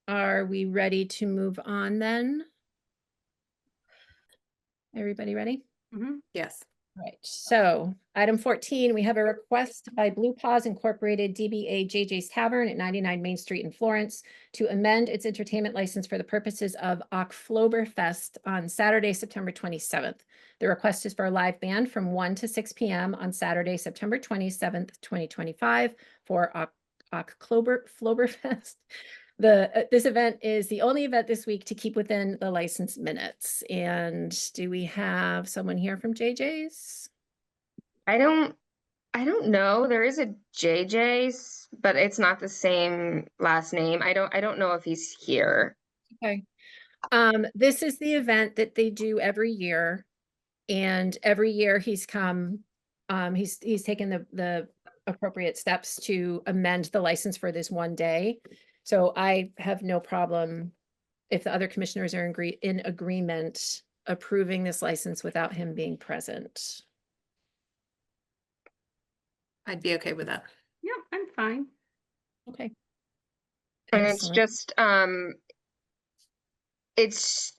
Are we ready to move on then? Everybody ready? Yes. All right, so item 14, we have a request by Blue Paws Incorporated DBA JJ's Tavern at 99 Main Street in Florence to amend its entertainment license for the purposes of Oktoberfest on Saturday, September 27th. The request is for a live band from 1 to 6 p.m. on Saturday, September 27th, 2025 for Oktoberfest. This event is the only event this week to keep within the license minutes. And do we have someone here from JJ's? I don't know. There is a JJ's, but it's not the same last name. I don't know if he's here. Okay. This is the event that they do every year, and every year he's come, he's taken the appropriate steps to amend the license for this one day. So I have no problem if the other commissioners are in agreement approving this license without him being present. I'd be okay with that. Yep, I'm fine. Okay. And it's Excellent. just it's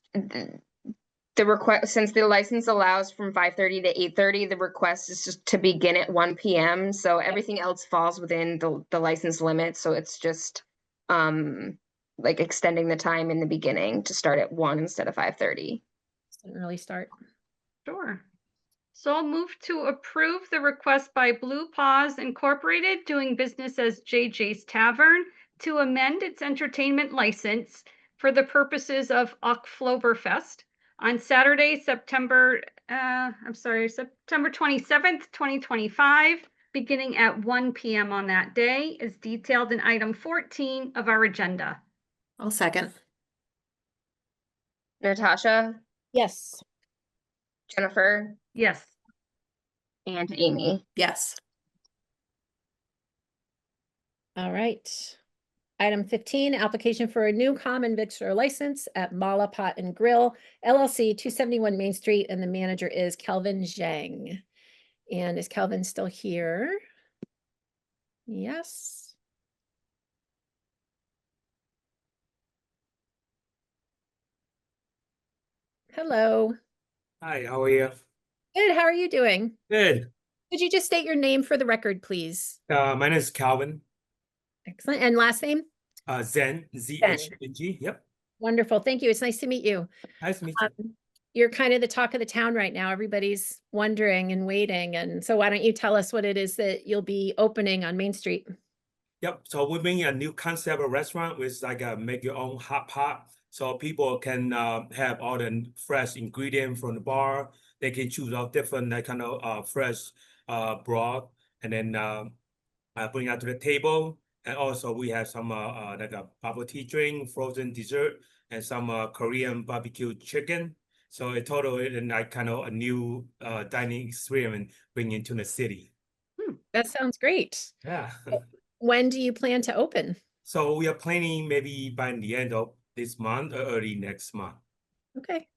the request, since the license allows from 5:30 to 8:30, the request is just to begin at 1 p.m. So everything else falls within the license limit. So it's just like extending the time in the beginning to start at 1 instead of 5:30. It's an early start. Sure. So I'll move to approve the request by Blue Paws Incorporated, doing business as JJ's Tavern, to amend its entertainment license for the purposes of Oktoberfest on Saturday, September 27th, 2025, beginning at 1 p.m. on that day, as detailed in item 14 of our agenda. I'll second. Natasha, Yes. Jennifer, Yes. and Amy. Yes. All right. Item 15, application for a new common victular license at Mala Pot and Grill, LLC, 271 Main Street, and the manager is Kelvin Zhang. And is Kelvin still here? Yes. Hello. Hi, how are you? Good, how are you doing? Good. Could you just state your name for the record, please? My name is Calvin. Excellent, and last name? Zen, Z-H-N-G, yep. Wonderful, thank you, it's nice to meet you. Nice to meet you. You're kind of the talk of the town right now. Everybody's wondering and waiting, and so why don't you tell us what it is that you'll be opening on Main Street? Yep. So we're bringing a new concept of restaurant with like a make your own hot pot. So people can have all the fresh ingredient from the bar. They can choose all different that kind of fresh broth and then bring that to the table. And also we have some like a bubble tea drink, frozen dessert, and some Korean barbecue chicken. So it totally and like kind of a new dining experience bring into the city. That sounds great. Yeah. When do you plan to open? So we are planning maybe by the end of this month or early next month. Okay.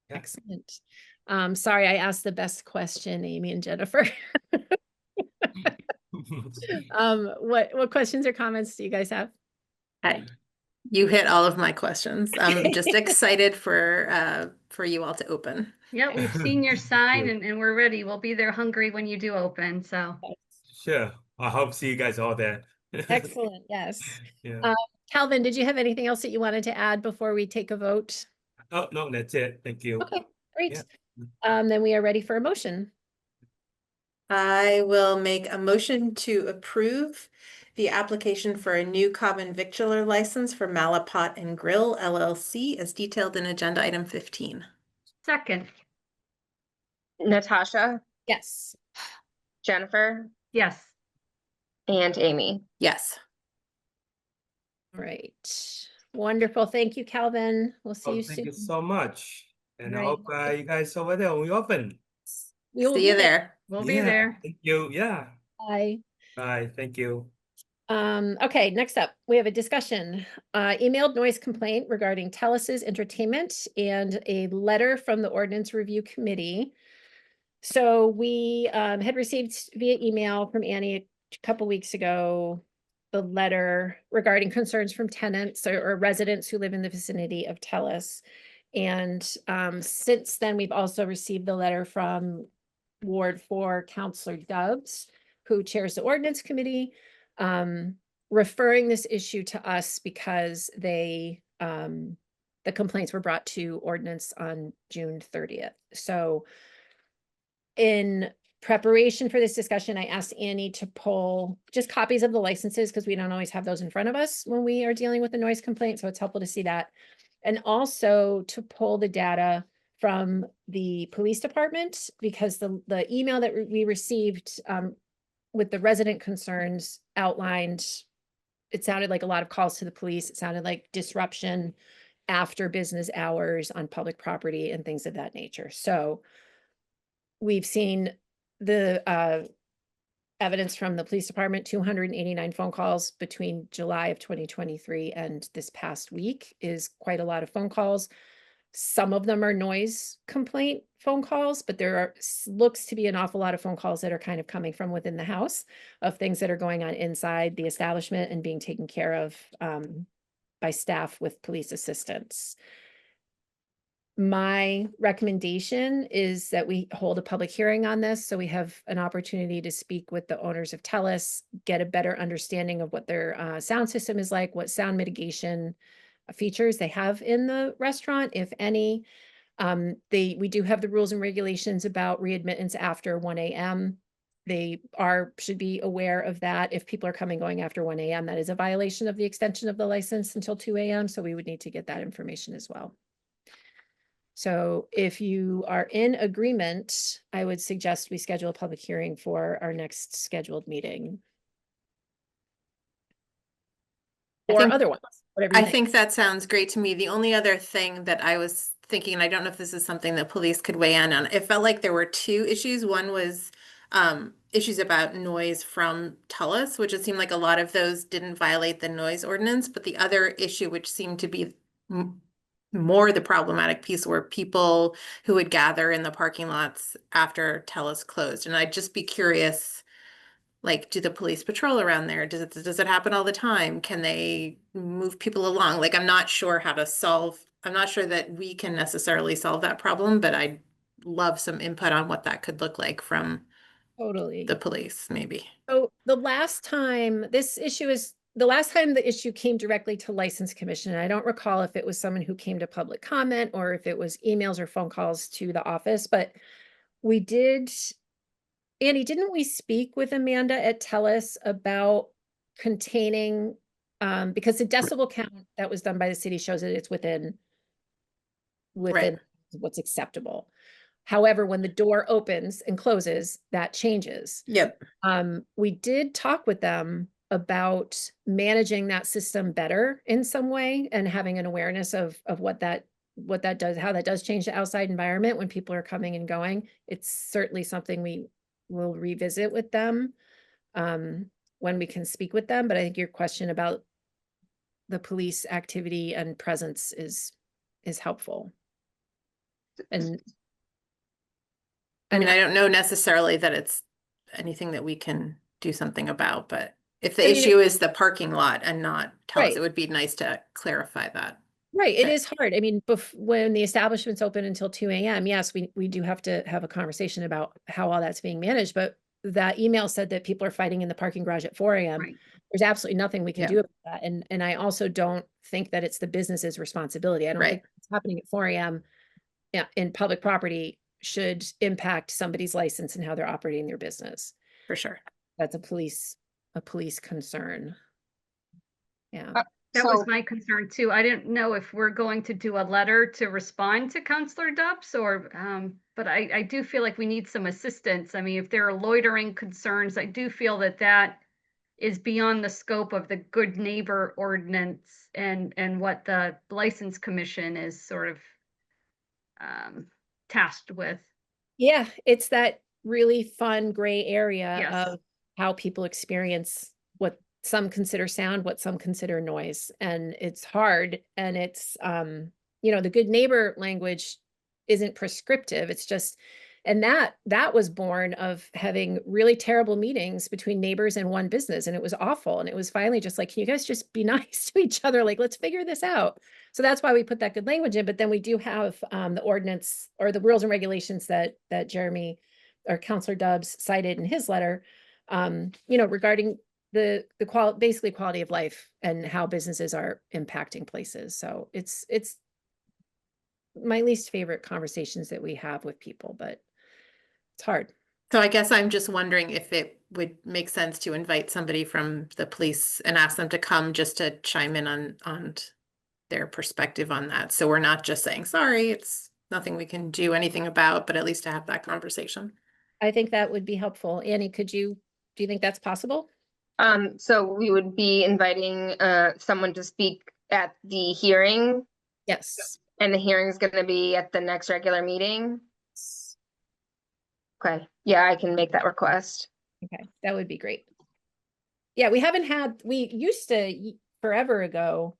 Yeah. Excellent. Sorry, I asked the best question, Amy and Jennifer. What questions or comments do you guys have? Hi. You hit all of my questions. I'm just excited for you all to open. Yeah, we've seen your sign and we're ready. We'll be there hungry when you do open, so. Sure. I hope to see you guys all there. Excellent, yes. Yeah. Calvin, did you have anything else that you wanted to add before we take a vote? Oh, no, that's it. Thank you. Okay, great. Yeah. Then we are ready for a motion. I will make a motion to approve the application for a new common victualler license for Malapot and Grill LLC as detailed in agenda item 15. Second. Natasha, Yes. Jennifer, Yes. and Amy. Yes. All right. Wonderful. Thank you, Calvin. We'll see you Thank soon. you so much. And I Right. hope you guys over there when we open. We will See be you there. We'll be Yeah, there. Thank you. Yeah. Bye. Bye. Thank you. Okay, next up, we have a discussion. Emailed noise complaint regarding Telus' entertainment and a letter from the Ordinance Review Committee. So we had received via email from Annie a couple weeks ago, the letter regarding concerns from tenants or residents who live in the vicinity of Telus. And since then, we've also received the letter from Ward 4 Counselor Dubs, who chairs the Ordinance Committee, referring this issue to us because the complaints were brought to ordinance on June 30th. So in preparation for this discussion, I asked Annie to pull just copies of the licenses because we don't always have those in front of us when we are dealing with a noise complaint. So it's helpful to see that. And also to pull the data from the police department because the email that we received with the resident concerns outlined, it sounded like a lot of calls to the police. It sounded like disruption after business hours on public property and things of that nature. So we've seen the evidence from the police department, 289 phone calls between July of 2023 and this past week is quite a lot of phone calls. Some of them are noise complaint phone calls, but there looks to be an awful lot of phone calls that are kind of coming from within the house of things that are going on inside the establishment and being taken care of by staff with police assistance. My recommendation is that we hold a public hearing on this so we have an opportunity to speak with the owners of Telus, get a better understanding of what their sound system is like, what sound mitigation features they have in the restaurant, if any. We do have the rules and regulations about readmittance after 1 a.m. They should be aware of that. If people are coming going after 1 a.m., that is a violation of the extension of the license until 2 a.m. So we would need to get that information as well. So if you are in agreement, I would suggest we schedule a public hearing for our next scheduled meeting. Or other ones, whatever you think that sounds great to me. The only other thing that I was thinking, and I don't know if this is something that police could weigh in on, it felt like there were two issues. One was issues about noise from Telus, which it seemed like a lot of those didn't violate the noise ordinance. But the other issue, which seemed to be more the problematic piece, were people who would gather in the parking lots after Telus closed. And I'd just be curious, like, do the police patrol around there? Does it happen all the time? Can they move people along? Like, I'm not sure that we can necessarily solve that problem, but I'd love some input on what that could look like from the police, maybe. So the last time the issue came directly to License Commission, and I don't recall if it was someone who came to public comment or if it was emails or phone calls to the office, but we did, Annie, didn't we speak with Amanda at Telus about containing, because the decibel count that was done by the city shows that it's within what's acceptable. However, when the door opens and closes, that changes. Yep. We did talk with them about managing that system better in some way and having an awareness of what that does, how that does change the outside environment when people are coming and going. It's certainly something we will revisit with them when we can speak with them. But I think your question about the police activity and presence is helpful. And I mean, I don't know necessarily that it's anything that we can do something about, but if the issue is the parking lot and not tell us, it would be nice to clarify that. Right, it is hard. I mean, when the establishment's open until 2 a.m., yes, we do have to have a conversation about how all that's being managed, but that email said that people are fighting in the parking garage at 4 a.m. There's absolutely nothing we can do about that. And I also don't think that it's the business's responsibility. I don't think what's happening at 4 a.m. in public property should impact somebody's license and how they're operating their business. For sure. That's a police concern. Yeah. That was my concern too. I didn't know if we're going to do a letter to respond to Counselor Dubs or, but I do feel like we need some assistance. I mean, if there are loitering concerns, I do feel that that is beyond the scope of the good neighbor ordinance and what the License Commission is sort of tasked with. Yeah, it's that really fun gray area Yes. of how people experience what some consider sound, what some consider noise. And it's hard. And it's, the good neighbor language isn't prescriptive. It's just, and that was born of having really terrible meetings between neighbors and one business. And it was awful. And it was finally just like, can you guys just be nice to each other? Like, let's figure this out. So that's why we put that good language in. But then we do have the ordinance or the rules and regulations that Jeremy or Counselor Dubs cited in his letter, regarding the basically quality of life and how businesses are impacting places. So it's my least favorite conversations that we have with people, but it's hard. So I guess I'm just wondering if it would make sense to invite somebody from the police and ask them to come just to chime in on their perspective on that. So we're not just saying, sorry, it's nothing we can do anything about, but at least to have that conversation. I think that would be helpful. Annie, do you think that's possible? So we would be inviting someone to speak at the hearing. Yes. And the hearing is going to be at the next regular meeting. Okay. Yeah, I can make that request. Okay, that would be great. Yeah, we used to forever ago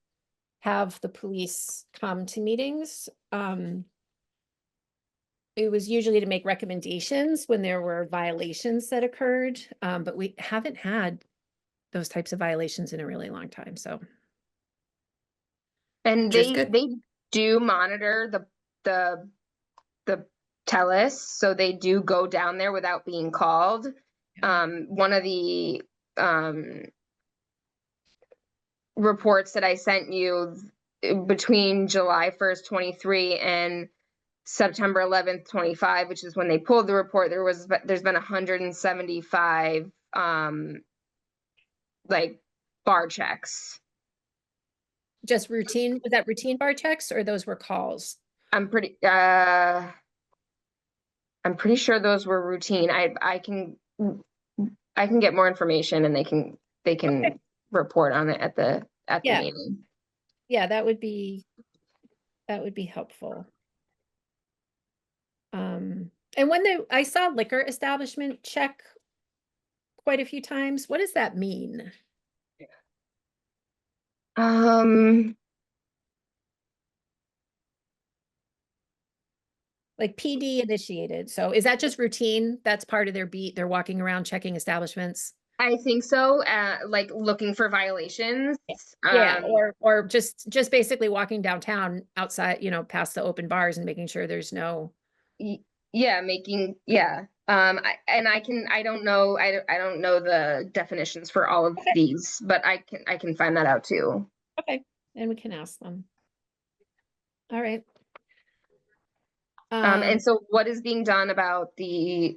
have the police come to meetings. It was usually to make recommendations when there were violations that occurred, but we haven't had those types of violations in a really long time. So, and they do monitor the TELUS, so they do go down there without being called. One of the reports that I sent you between July 1st, 23 and September 11th, 25, which is when they pulled the report, there's been 175 like bar checks. Just routine, was that routine bar checks or those were calls? I'm pretty sure those were routine. I can get more information and they can okay. report on it at the meeting. Yeah, that would be helpful. And when I saw liquor establishment check quite a few times, what does that mean? Like PD initiated. So is that just routine? That's part of their beat. They're walking around checking establishments. I think so. Like looking for violations. Yeah. Or just basically walking downtown outside, past the open bars and making sure there's no. Yeah. I don't know the definitions for all of these, but I can find that out too. Okay. And we can ask them. All right. And so what is being done about the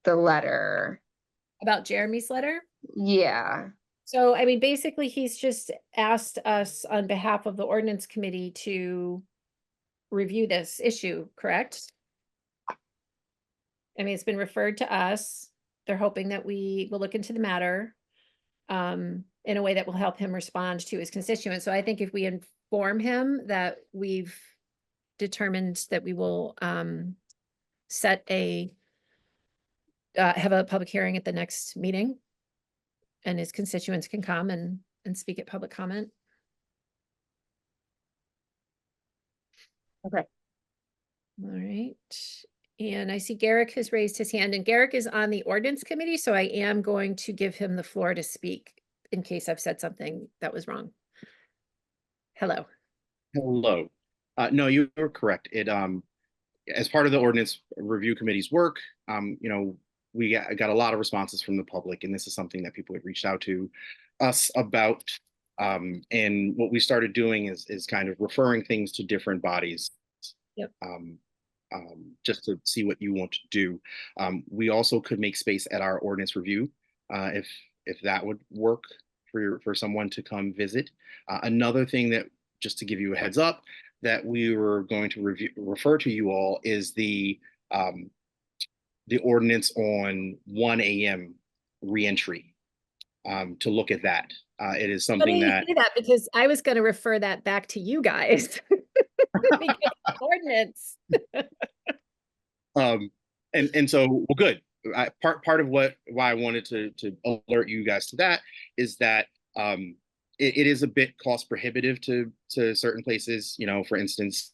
letter? About Jeremy's letter? Yeah. So, I mean, basically, he's just asked us on behalf of the ordinance committee to review this issue, correct? I mean, it's been referred to us. They're hoping that we will look into the matter in a way that will help him respond to his constituents. So I think if we inform him that we've determined that we will set have a public hearing at the next meeting, and his constituents can come and speak at public comment. Okay. All right. And I see Garrick has raised his hand, and Garrick is on the ordinance committee, so I am going to give him the floor to speak in case I've said something that was wrong. Hello. Hello. No, you were correct. It as part of the ordinance review committee's work, you know, we got a lot of responses from the public, and this is something that people had reached out to us about. And what we started doing is kind of referring things to different bodies. Yep. Just to see what you want to do. We also could make space at our ordinance review if that would work for someone to come visit. Another thing that, just to give you a heads up, that we were going to refer to you all is the ordinance on 1 a.m. reentry, to look at that. It is something that say that because I was going to refer that back to you guys. Ordinance. And so, well, good. Part of why I wanted to alert you guys to that is that it is a bit cost prohibitive to certain places. You know, for instance,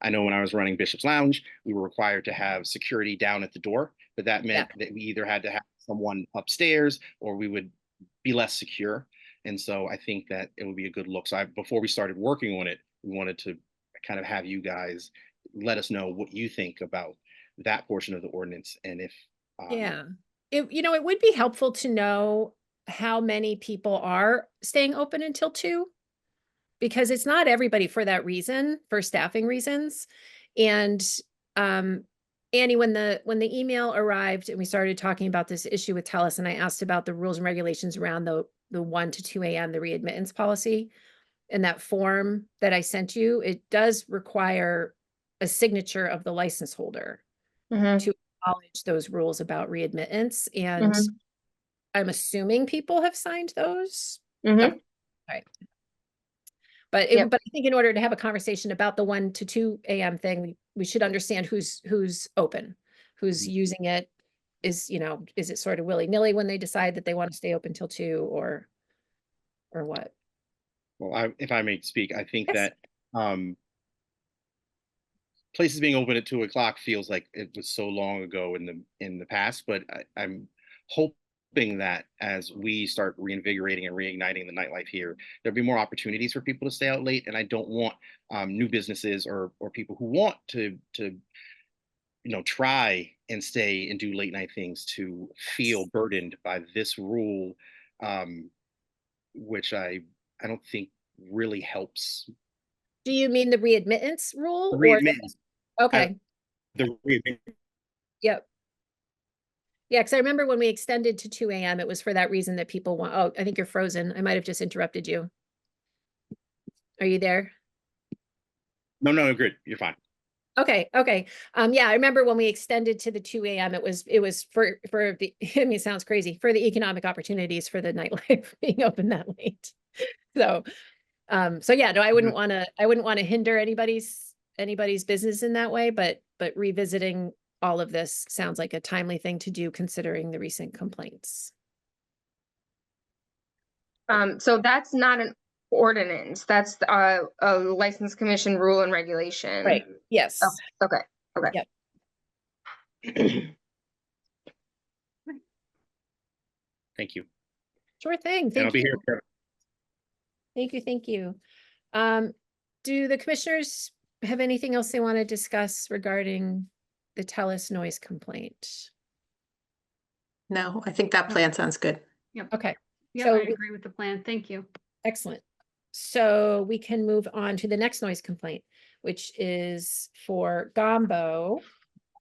I know when I was running Bishop's Lounge, we were required to have security down at the door, but that meant that we either had to have someone upstairs or we would be less secure. And so I think that it would be a good look. So before we started working on it, we wanted to kind of have you guys let us know what you think about that portion of the ordinance, and if Yeah, it would be helpful to know how many people are staying open until 2, because it's not everybody for that reason, for staffing reasons. And Annie, when the email arrived and we started talking about this issue with TELUS, and I asked about the rules and regulations around the 1 to 2 a.m., the readmittance policy, and that form that I sent you, it does require a signature of the license holder to acknowledge those rules about readmittance. And I'm assuming people have signed those. Okay. Right. But but I think in order to have a conversation about the 1 to 2 a.m. thing, we should understand who's open, who's using it. Is it sort of willy-nilly when they decide that they want to stay open till 2, or what? Well, if I may speak, I think that places being open at 2 o'clock feels like it was so long ago in the past, but I'm hoping that as we start reinvigorating and reigniting the nightlife here, there'll be more opportunities for people to stay out late. And I don't want new businesses or people who want to try and stay and do late night things to feel burdened by this rule, which I don't think really helps. Do you mean the readmittance rule? The readmittance. Okay. The readmittance. Yep. Yeah, because I remember when we extended to 2 a.m., it was for that reason that people want. Oh, I think you're frozen. I might have just interrupted you. Are you there? No, good. You're fine. Okay. Yeah, I remember when we extended to the 2 a.m., it was for the, I mean, it sounds crazy, for the economic opportunities for the nightlife being open that late. So yeah, no, I wouldn't want to hinder anybody's business in that way, but revisiting all of this sounds like a timely thing to do considering the recent complaints. So that's not an ordinance. That's a license commission rule and regulation. Right. Yes. Oh, okay. Yep. Thank you. Sure thing. And I'll be here forever. Thank you. Do the commissioners have anything else they want to discuss regarding the TELUS noise complaint? No, I think that plan sounds good. Yep. Okay. Yeah, So I agree with the plan. Thank you. Excellent. So we can move on to the next noise complaint, which is for Gombo.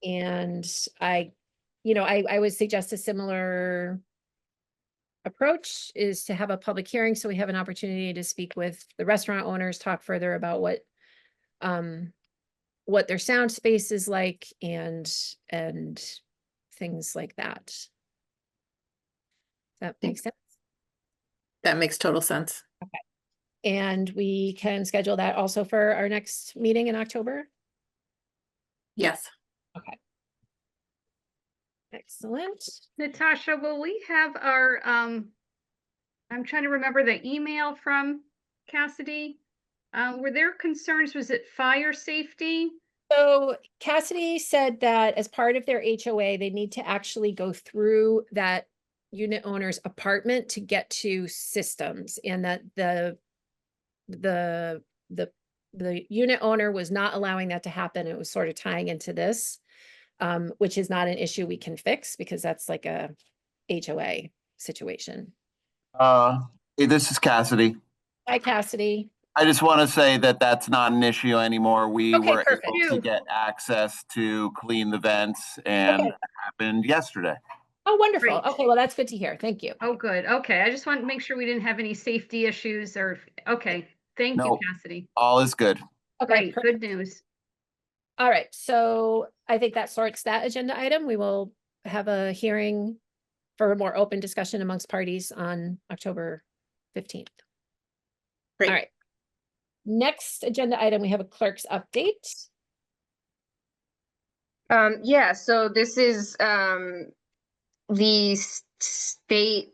And I would suggest a similar approach is to have a public hearing, so we have an opportunity to speak with the restaurant owners, talk further about what their sound space is like and things like that. Does that make sense? That makes total sense. Okay. And we can schedule that also for our next meeting in October? Yes. Okay. Excellent. Natasha, will we have our, I'm trying to remember the email from Cassidy. Were there concerns, was it fire safety? So Cassidy said that as part of their HOA, they need to actually go through that unit owner's apartment to get to systems, and that the unit owner was not allowing that to happen. It was sort of tying into this, which is not an issue we can fix because that's like a HOA situation. Hey, this is Cassidy. Hi, Cassidy. I just want to say that that's not an issue anymore. We Okay, were perfect. able to get access to clean the vents, and Okay. it happened yesterday. Oh, wonderful. Great. Okay, well, that's good to hear. Thank you. Oh, good. Okay, I just want to make sure we didn't have any safety issues or, okay, thank you, No. Cassidy. All is good. Okay, Great, good news. all right, so I think that sorts that agenda item. We will have a hearing for a more open discussion amongst parties on October 15th. Great. All right. Next agenda item, we have a clerk's update. Yeah, so this is, the state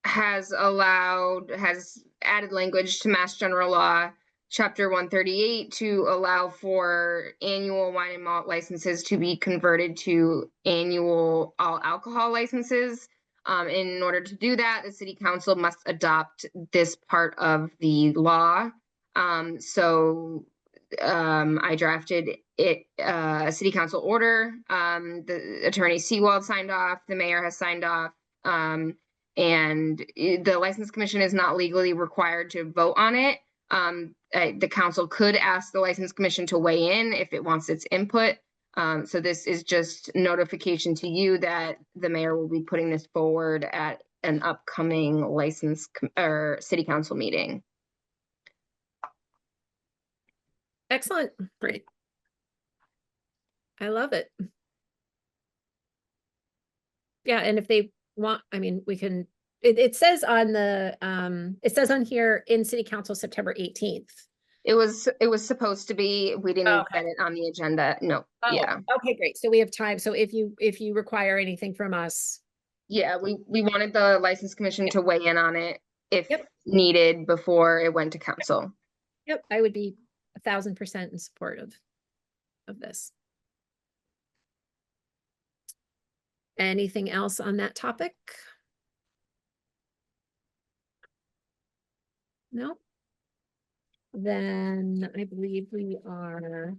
has added language to Mass General Law, Chapter 138, to allow for annual wine and malt licenses to be converted to annual all alcohol licenses. In order to do that, the city council must adopt this part of the law. I drafted it, a city council order. The attorney Seawald signed off, the mayor has signed off. And the license commission is not legally required to vote on it. The council could ask the license commission to weigh in if it wants its input. So this is just notification to you that the mayor will be putting this forward at an upcoming or city council meeting. Excellent. Great. I love it. Yeah, and if they want, I mean, we can, it says on the, it says on here in city council, September 18th. It was supposed to be, we didn't get it on the agenda. No, yeah. Okay, great. So we have time. So if you require anything from us. Yeah, we wanted the license commission to weigh in on it if needed before it went to council. Yep, I would be 1000% in support of this. Anything else on that topic? No. Then I believe we are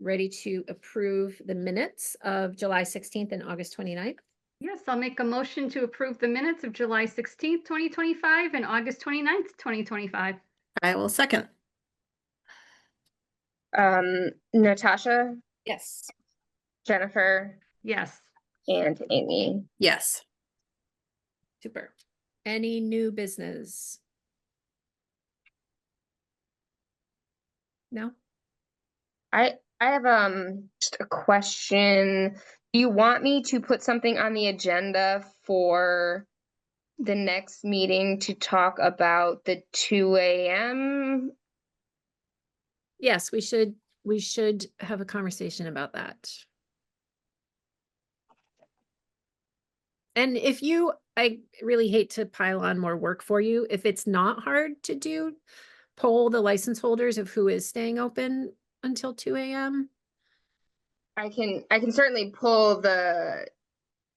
ready to approve the minutes of July 16th and August 29th. Yes, I'll make a motion to approve the minutes of July 16th, 2025 and August 29th, 2025. I will second. Natasha? Yes. Jennifer? Yes. And Amy? Yes. Super. Any new business? No? I have just a question. Do you want me to put something on the agenda for the next meeting to talk about the 2 a.m.? Yes, we should have a conversation about that. And if I really hate to pile on more work for you. If it's not hard to do, poll the license holders of who is staying open until 2 a.m. I can certainly pull the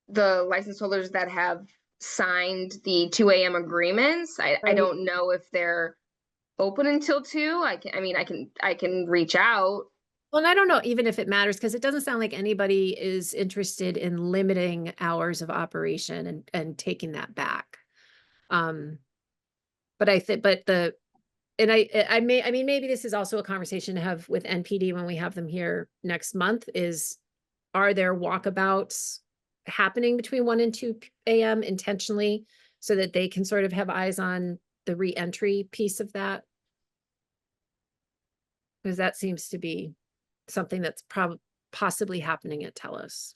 license holders that have signed the 2 a.m. agreements. I don't know if they're open until 2. I can reach out. Well, and I don't know even if it matters, because it doesn't sound like anybody is interested in limiting hours of operation and taking that back. But I think, maybe this is also a conversation to have with NPD when we have them here next month, is, are there walkabouts happening between 1 and 2 a.m. intentionally so that they can sort of have eyes on the re-entry piece of that. Because that seems to be something that's possibly happening at TELUS.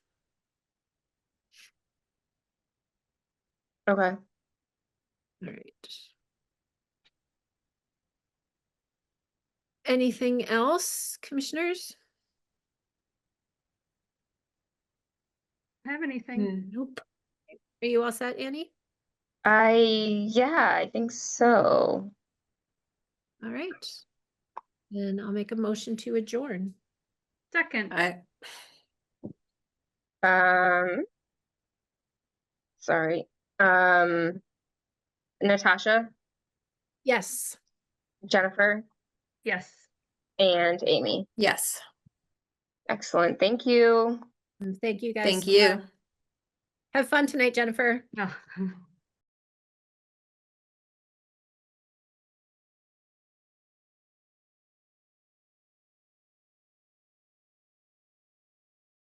Okay. All right. Anything else, commissioners? Have anything? Nope. Are you all set, Annie? Yeah, I think so. All right. Then I'll make a motion to adjourn. Second. Sorry. Natasha, Yes. Jennifer, Yes. and Amy. Yes. Excellent. Thank you. Thank you guys. Thank you. Have fun tonight, Jennifer. Oh.